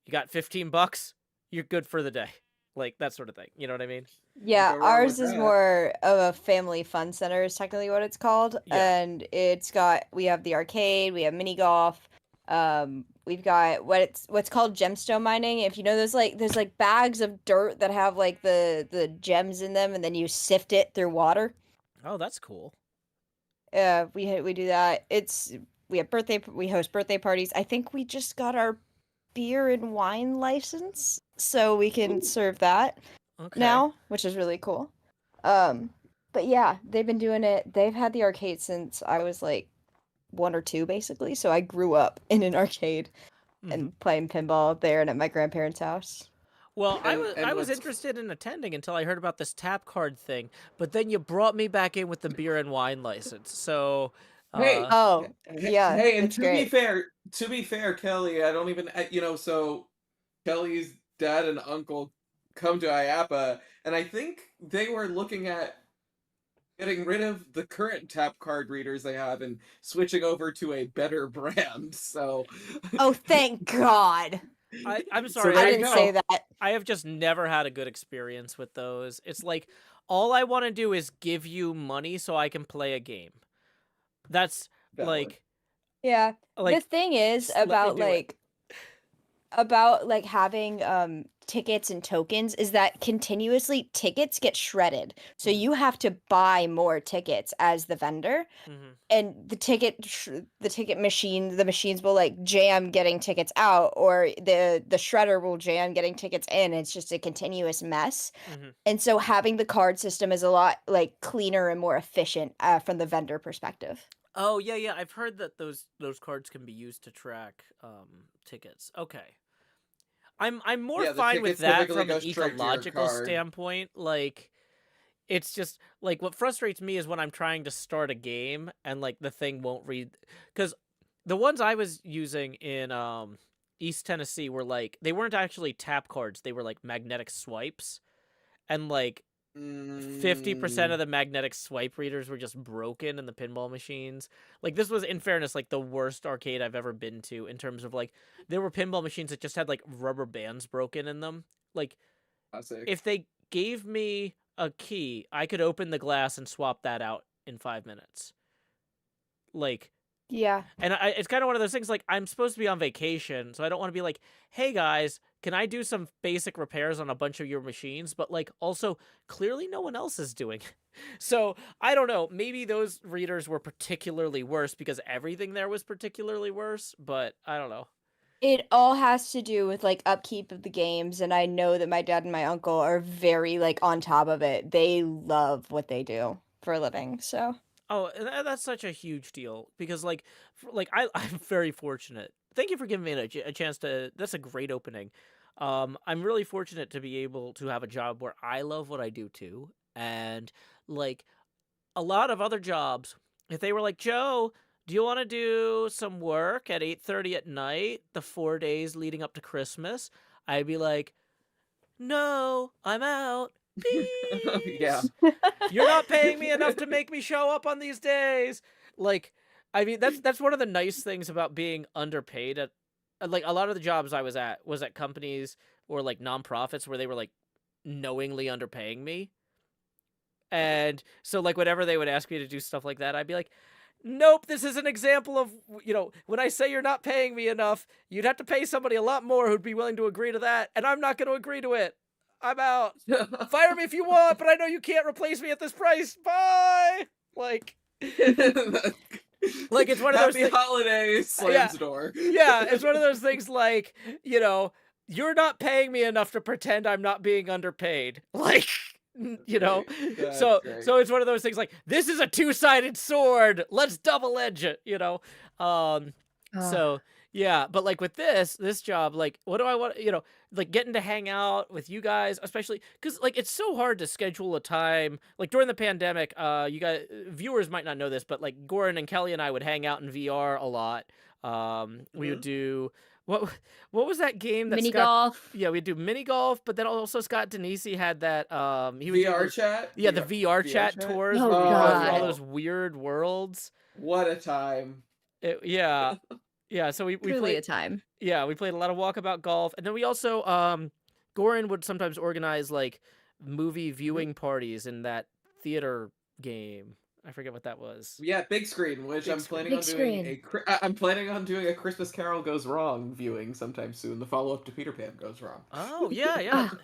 You got $15? You're good for the day. Like that sort of thing. You know what I mean? Yeah, Go wrong ours with is that. more of a family fun center is technically what it's called. Yeah. And we have the arcade, we have mini golf, we've got what's called gemstone mining. If you know there's like bags of dirt that have like the gems in them and then you sift it through water. Oh, that's cool. We do that. We host birthday parties. I think we just got our beer and wine license, so we can Ooh. serve that Okay. now, which is really cool. But yeah, they've been doing it. They've had the arcade since I was like 1 or 2, basically. So I grew up in an arcade and playing pinball there and at my grandparents' house. Well, I And was what's interested in attending until I heard about this tap card thing, but then you brought me back in with the beer and wine license. So, hey, Oh, yeah, hey, and it's great. to be fair, Kelly, I don't even so Kelly's dad and uncle come to IAPA, and I think they were looking at getting rid of the current tap card readers they have and switching over to a better brand. So, Oh, thank God. I'm so sorry. I there you didn't go. say that. I have just never had a good experience with those. It's like all I want to do is give you money so I can play a game. That's Valid. like Yeah. The thing is just let me about do it. having tickets and tokens is that continuously tickets get shredded. So Mhm. you have to buy more tickets as the vendor, Mhm. and the machines will like jam getting tickets out, or the shredder will jam getting tickets in. It's just a continuous mess. Mhm. And so having the card system is a lot like cleaner and more efficient from the vendor perspective. Oh, yeah, yeah. I've heard that those cards can be used to track tickets. Okay. I'm more Yeah, the fine with tickets that typically from an go straight to your ecological card. standpoint. Like, it's just like what frustrates me is when I'm trying to start a game and like the thing won't read, because the ones I was using in East Tennessee were like they weren't actually tap cards, they were like magnetic swipes, and like 50% of the magnetic swipe readers were just broken in the pinball machines. Like this was, in fairness, like the worst arcade I've ever been to in terms of like there were pinball machines that just had like rubber bands broken in them. Like Classic. if they gave me a key, I could open the glass and swap that out in 5 minutes. Like, Yeah. and it's kind of one of those things, like, I'm supposed to be on vacation, so I don't want to be like, hey, guys, can I do some basic repairs on a bunch of your machines? But, like, also, clearly no one else is doing it. So, I don't know. Maybe those readers were particularly worse because everything there was particularly worse, but I don't know. It all has to do with like upkeep of the games, and I know that my dad and my uncle are very like on top of it. They love what they do for a living. So Oh, and that's such a huge deal because, like, I'm very fortunate. Thank you for giving me a chance to. That's a great opening. I'm really fortunate to be able to have a job where I love what I do too, and like a lot of other jobs, if they were like, Joe, do you want to do some work at 8:30 at night, the 4 days leading up to Christmas? I'd be like, no, I'm out. Yeah. Peace. You're not paying me enough to make me show up on these days. Like, I mean, that's one of the nice things about being underpaid at like a lot of the jobs I was at companies or like nonprofits where they were like knowingly underpaying me. And so like whenever they would ask me to do stuff like that, I'd be like, nope, this is an example of, when I say you're not paying me enough, you'd have to pay somebody a lot more who'd be willing to agree to that, and I'm not going to agree to it. I'm out. Fire me if you want, but I know you can't replace me at this price. Bye. Like it's one of those Happy holidays, slams Yeah. door. Yeah, it's one of those things like, you're not paying me enough to pretend I'm not being underpaid. Like, you know, That's so great. so it's one of those things like, this is a two-sided sword. Let's double edge it, you know? Um, so yeah, but like with this job, like, what do I want, you know, like getting to hang out with you guys, especially because like it's so hard to schedule a time. Like during the pandemic, you guys, viewers might not know this, but like Goran and Kelly and I would hang out in VR a lot. We would do what what was that game that Mini Scott? golf. Yeah, we'd do mini golf, but then also Scott Denisi had that he would do VR those, chat? yeah, the VR chat chat? tours Oh, where we go through all God. those weird worlds. What a time. Yeah. Yeah, so we Truly a played, time. yeah, we played a lot of walkabout golf, and then we also Goran would sometimes organize like movie viewing parties in that theater game. I forget what that was. Yeah, big screen, which Big I'm screen. planning on Big doing screen. I'm planning on doing a Christmas Carol Goes Wrong viewing sometime soon. The follow up to Peter Pan Goes Wrong. Oh, yeah, yeah. Ah.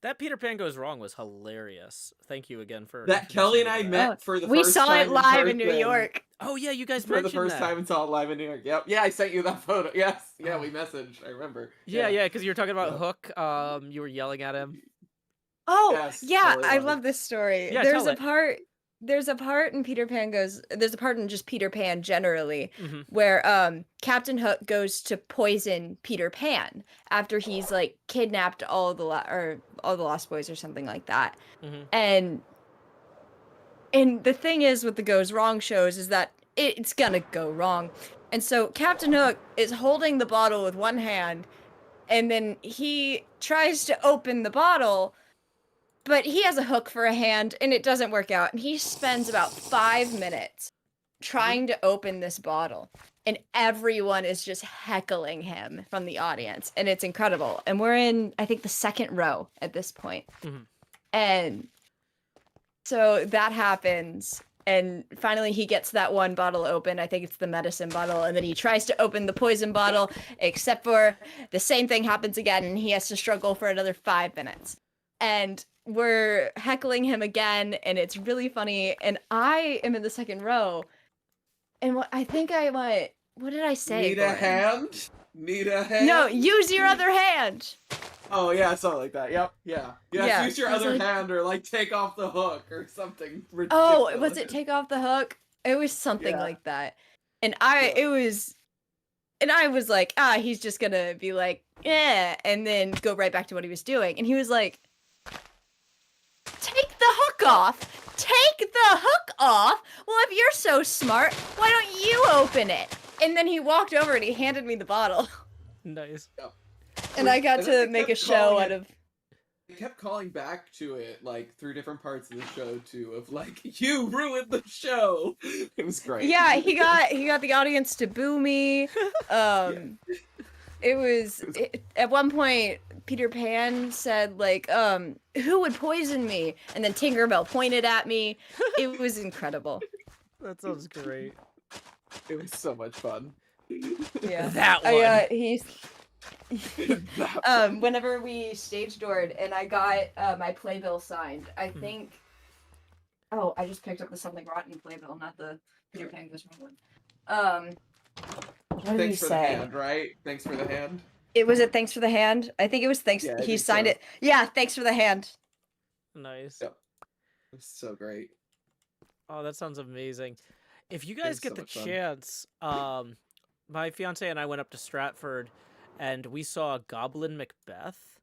That Peter Pan Goes Wrong was hilarious. Thank you again for That Kelly and I introducing me to that. met for the We first saw time it live in New person. York. Oh yeah, you guys For the mentioned first that. time and saw it live in New York. Yep. Yeah, I sent you that photo. Yes. Yeah, we messaged. I remember. Yeah, because you were talking about Yeah. Hook. You were yelling at him. Oh, Yes, yeah, totally I was. love this story. Yeah, There's tell a it. part there's a part in there's a part in just Peter Pan generally Mhm. where Captain Hook goes to poison Peter Pan after he's like kidnapped all the Lost Boys or something like that. Mhm. And the thing is with the Goes Wrong shows is that it's gonna go wrong. And so Captain Hook is holding the bottle with one hand, and then he tries to open the bottle, but he has a hook for a hand, and it doesn't work out. And he spends about 5 minutes trying to open this bottle, and everyone is just heckling him from the audience, and it's incredible. And we're in, I think, the second row at this point. Mhm. And so that happens, and finally he gets that one bottle open. I think it's the medicine bottle, and then he tries to open the poison bottle, except for the same thing happens again, and he has to struggle for another 5 minutes. And we're heckling him again, and it's really funny. And I am in the second row, and what did I say? Need a Goran? hand? Need a hand? No, use your other hand. Oh yeah, something like that. Yep. Yeah. Yes, Yeah, use your I was other like- hand or like take off the hook or something ridiculous. Oh, was it take off the hook? It was something Yeah. like that. And Yeah. I was like, he's just gonna be like, yeah, and then go right back to what he was doing. And he was like, take the hook off. Take the hook off. Well, if you're so smart, why don't you open it? And then he walked over and he handed me the bottle. Nice. And I got And then to they make a kept show calling out it- of They kept calling back to it like through different parts of the show too, of like, you ruined the show. It was great. Yeah, he got the audience to boo me. At one point Peter Pan said like, who would poison me? And then Tinkerbell pointed at me. It was incredible. That sounds great. It was so much fun. Yeah. That one. He's whenever we stage doored and I got my playbill signed, I think I just picked up the Something Rotten playbill, not the Peter Pan Goes Wrong one. What did he Thanks for the say? hand, right? Thanks for the hand. It was it thanks for the hand? I think it was thanks Yeah, I he think signed so. it. Yeah, thanks for the hand. Nice. Yep. It was so great. Oh, that sounds amazing. If you was guys get so the much fun. chance, my fiance and I went up to Stratford and we saw Goblin Macbeth.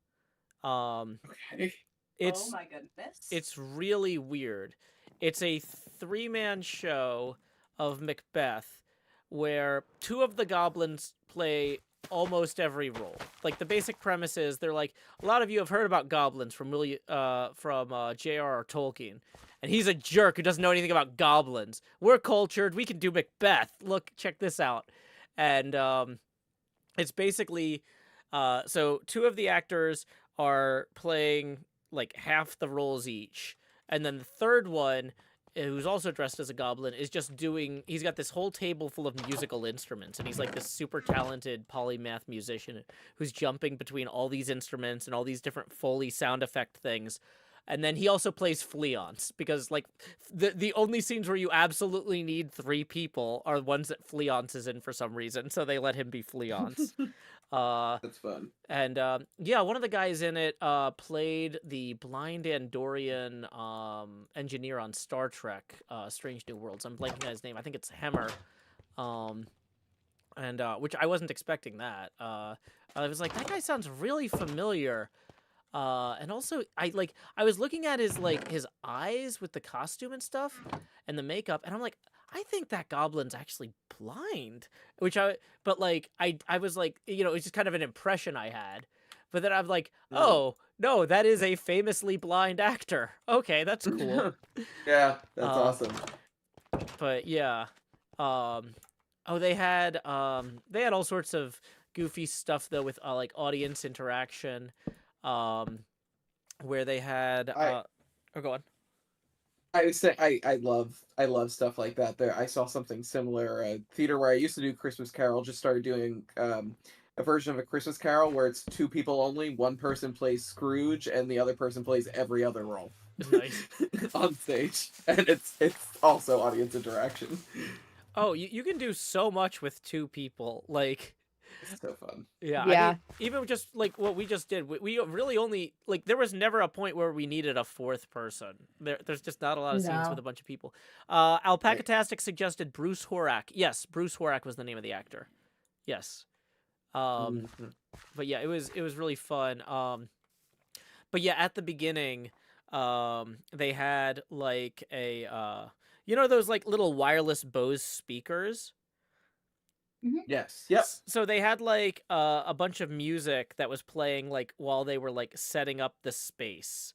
Okay. It's Oh my goodness. it's really weird. It's a 3-man show of Macbeth where 2 of the goblins play almost every role. Like the basic premise is they're like, a lot of you have heard about goblins from J.R.R. Tolkien. And he's a jerk who doesn't know anything about goblins. We're cultured. We can do Macbeth. Look, check this out. And it's basically, so 2 of the actors are playing like half the roles each. And then the third one, who's also dressed as a goblin, is just he's got this whole table full of musical instruments. And he's like this super talented polymath musician who's jumping between all these instruments and all these different Foley sound effect things. And then he also plays Fleance, because like the only scenes where you absolutely need 3 people are ones that Fleance is in for some reason, so they let him be Fleance. That's fun. And yeah, one of the guys in it played the blind Andorian engineer on Star Trek, Strange New Worlds. I'm blanking on his name. I think it's Hemmer. Um, and which I wasn't expecting that. I was like, that guy sounds really familiar. And also I was looking at his eyes with the costume and stuff and the makeup, and I'm like, I think that goblin's actually blind. But I was like, it's just kind of an impression I had. But then I'm like, oh no, that is a famously blind actor. Okay, that's cool. Yeah, that's Um, awesome. But yeah, they had all sorts of goofy stuff though with like audience interaction, where they had go on. I would say I love stuff like that. There, I saw something similar. Theater where I used to do Christmas Carol just started doing a version of a Christmas Carol where it's 2 people only. One person plays Scrooge and the other person plays every other role. Nice. On stage, and it's also audience interaction. Oh, you can do so much with 2 people. Like, It's so fun. yeah. Yeah. I mean, even just like what we just did, we really only like there was never a point where we needed a 4th person. There's just not a lot of scenes No. with a bunch of people. Alpacatastic suggested Bruce Horak. Yes, Bruce Horak was the name of the actor. Yes. Mhm. But yeah, it was really fun. But yeah, at the beginning, they had like a those like little wireless Bose speakers. Yes. Yep. So they had like a bunch of music that was playing like while they were like setting up the space,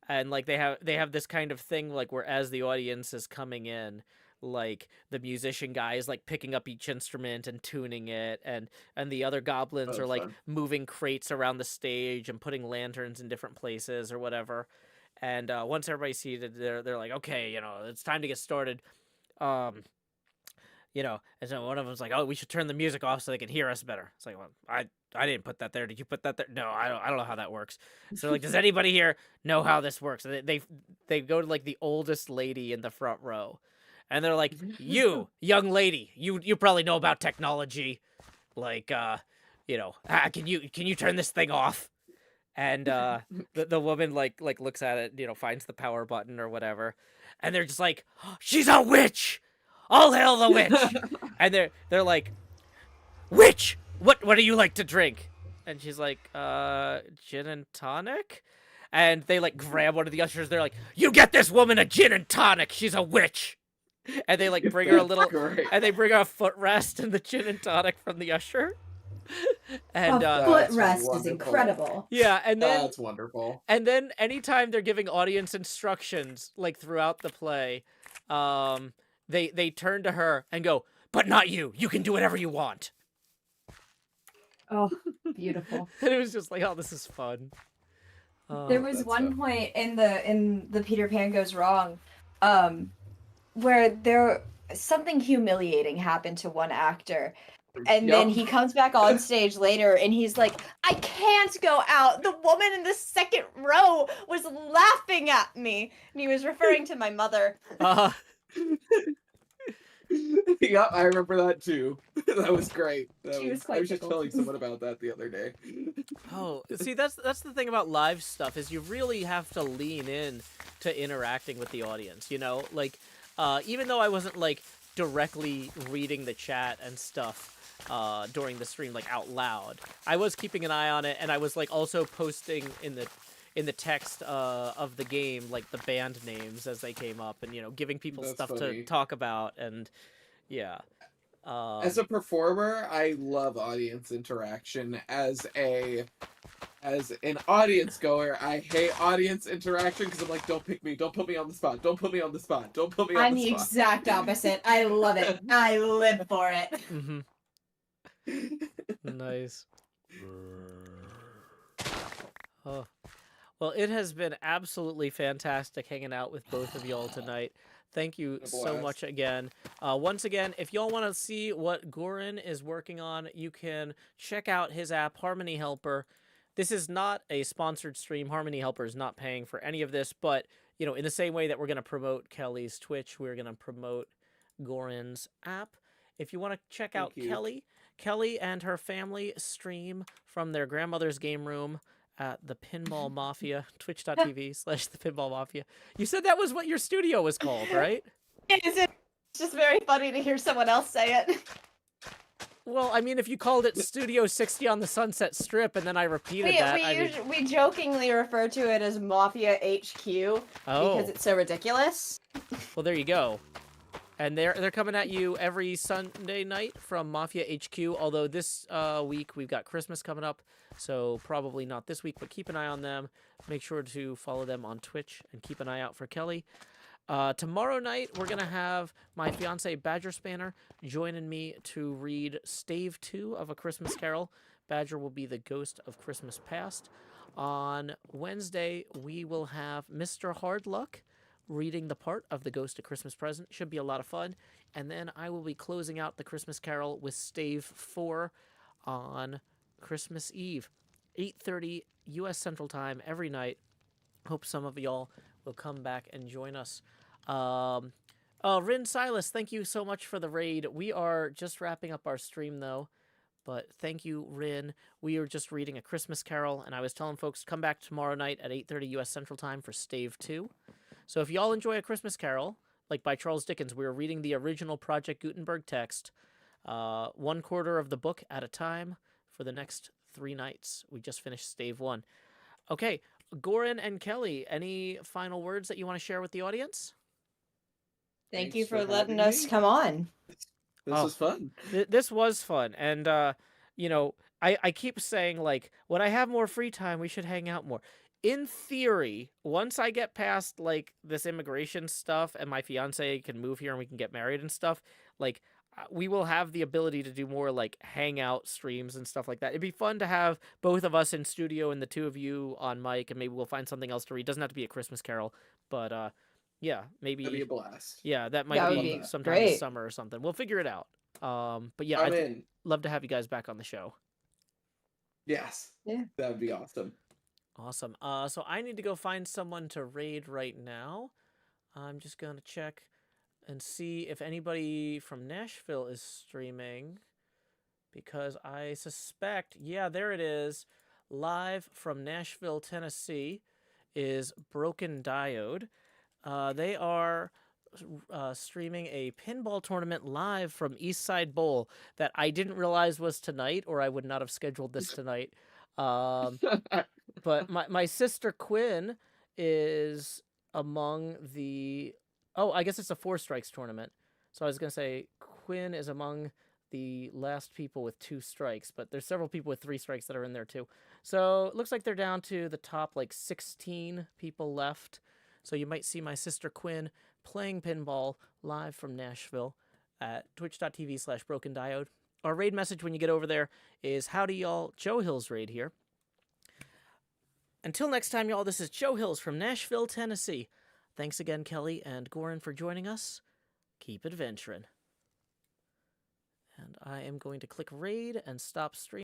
and like they have this kind of thing like where as the audience is coming in, like the musician guy is like picking up each instrument and tuning it, and the other goblins Oh, are like fun. moving crates around the stage and putting lanterns in different places or whatever. And once everybody's seated, they're like, okay, it's time to get started. And so one of them's like, "Oh, we should turn the music off so they can hear us better." It's like, "Well, I didn't put that there. Did you put that there?" No, I don't know how that works. So like, does anybody here know how this works? And they go to like the oldest lady in the front row, and they're like, "You, young lady, you probably know about technology, like can you turn this thing off?" And the woman like looks at it, finds the power button or whatever, and they're just like, "She's a witch! All hail the witch!" And they're like, "Witch, what do you like to drink?" And she's like, gin and tonic." And they like grab one of the ushers. They're like, "You get this woman a gin and tonic. She's a witch." And they like bring her a little, Great. and they bring her a footrest and the gin and tonic from the usher. And A That's footrest is wonderful. incredible. yeah, and then That's wonderful. And then anytime they're giving audience instructions, like throughout the play, they turn to her and go, "But not you. You can do whatever you want." Oh, beautiful. And it was just like, oh, this is fun. There was that's one so- point in the Peter Pan Goes Wrong, where something humiliating happened to one actor. And then Yep. he comes back on stage later and he's like, "I can't go out. The woman in the second row was laughing at me." And he was referring to my mother. Yep, I remember that too. That was great. She was quite I was just tickled. telling someone about that the other day. Oh, see, that's the thing about live stuff is you really have to lean in to interacting with the audience. Like even though I wasn't like directly reading the chat and stuff during the stream like out loud, I was keeping an eye on it, and I was like also posting in the text of the game like the band names as they came up, and giving people That's stuff funny. to talk about, and yeah. As a performer, I love audience interaction. As an audience goer, I hate audience interaction because I'm like, don't pick me, don't put me on the spot, don't put me on the spot, don't put me on I'm the the spot. exact opposite. I love it. I live for it. Mm-hmm. Nice. Oh. Well, it has been absolutely fantastic hanging out with both of y'all tonight. Thank you A so blast. much again. Once again, if y'all want to see what Goran is working on, you can check out his app, Harmony Helper. This is not a sponsored stream. Harmony Helper is not paying for any of this, but in the same way that we're going to promote Kelly's Twitch, we're going to promote Goran's app. If you want to check out Thank you. Kelly, Kelly and her family stream from their grandmother's game room at the Pinball Mafia, twitch.tv/the Pinball Mafia. You said that was what your studio was called, right? It's just very funny to hear someone else say it. Well, I mean, if you called it Studio 60 on the Sunset Strip and then I repeated that, We jokingly refer to it as Mafia HQ because it's so ridiculous. Well, there you go. And they're coming at you every Sunday night from Mafia HQ, although this week we've got Christmas coming up, so probably not this week, but keep an eye on them. Make sure to follow them on Twitch and keep an eye out for Kelly. Tomorrow night, we're going to have my fiance, Badger Spanner, joining me to read Stave 2 of A Christmas Carol. Badger will be the ghost of Christmas Past. On Wednesday, we will have Mr. Hardluck reading the part of the Ghost of Christmas Present. Should be a lot of fun. And then I will be closing out the Christmas Carol with Stave 4 on Christmas Eve. 8:30 U.S. Central Time every night. Hope some of y'all will come back and join us. Rin Silas, thank you so much for the raid. We are just wrapping up our stream, though. But thank you, Rin. We are just reading A Christmas Carol, and I was telling folks to come back tomorrow night at 8:30 U.S. Central Time for Stave 2. So if y'all enjoy A Christmas Carol, like by Charles Dickens, we are reading the original Project Gutenberg text, 1/4 of the book at a time for the next 3 nights. We just finished Stave 1. Okay, Goran and Kelly, any final words that you want to share with the audience? Thank Thanks you for for letting having us me. come on. This Oh. was fun. This was fun, and you know, I keep saying, like, when I have more free time, we should hang out more. In theory, once I get past, like, this immigration stuff and my fiance can move here and we can get married and stuff, like, we will have the ability to do more, like, hangout streams and stuff like that. It'd be fun to have both of us in studio and the two of you on mic, and maybe we'll find something else to read. Doesn't have to be A Christmas Carol, but yeah, maybe. That'd be a blast. Yeah, that might That would be be sometime this great. summer or something. We'll figure it out. But yeah, I'm I'd in. love to have you guys back on the show. Yes. Yeah. That would be awesome. Awesome. So I need to go find someone to raid right now. I'm just gonna check and see if anybody from Nashville is streaming, because I suspect, yeah, there it is. Live from Nashville, Tennessee is Broken Diode. They are streaming a pinball tournament live from Eastside Bowl that I didn't realize was tonight, or I would not have scheduled this tonight. But my sister Quinn is among the... Oh, I guess it's a 4 strikes tournament. So I was going to say Quinn is among the last people with 2 strikes, but there's several people with 3 strikes that are in there too. So it looks like they're down to the top, like, 16 people left. So you might see my sister Quinn playing pinball live from Nashville at twitch.tv/brokendiode. Our raid message when you get over there is, howdy y'all, Joe Hills raid here. Until next time, y'all, this is Joe Hills from Nashville, Tennessee. Thanks again, Kelly and Goran, for joining us. Keep adventuring. And I am going to click raid and stop stream.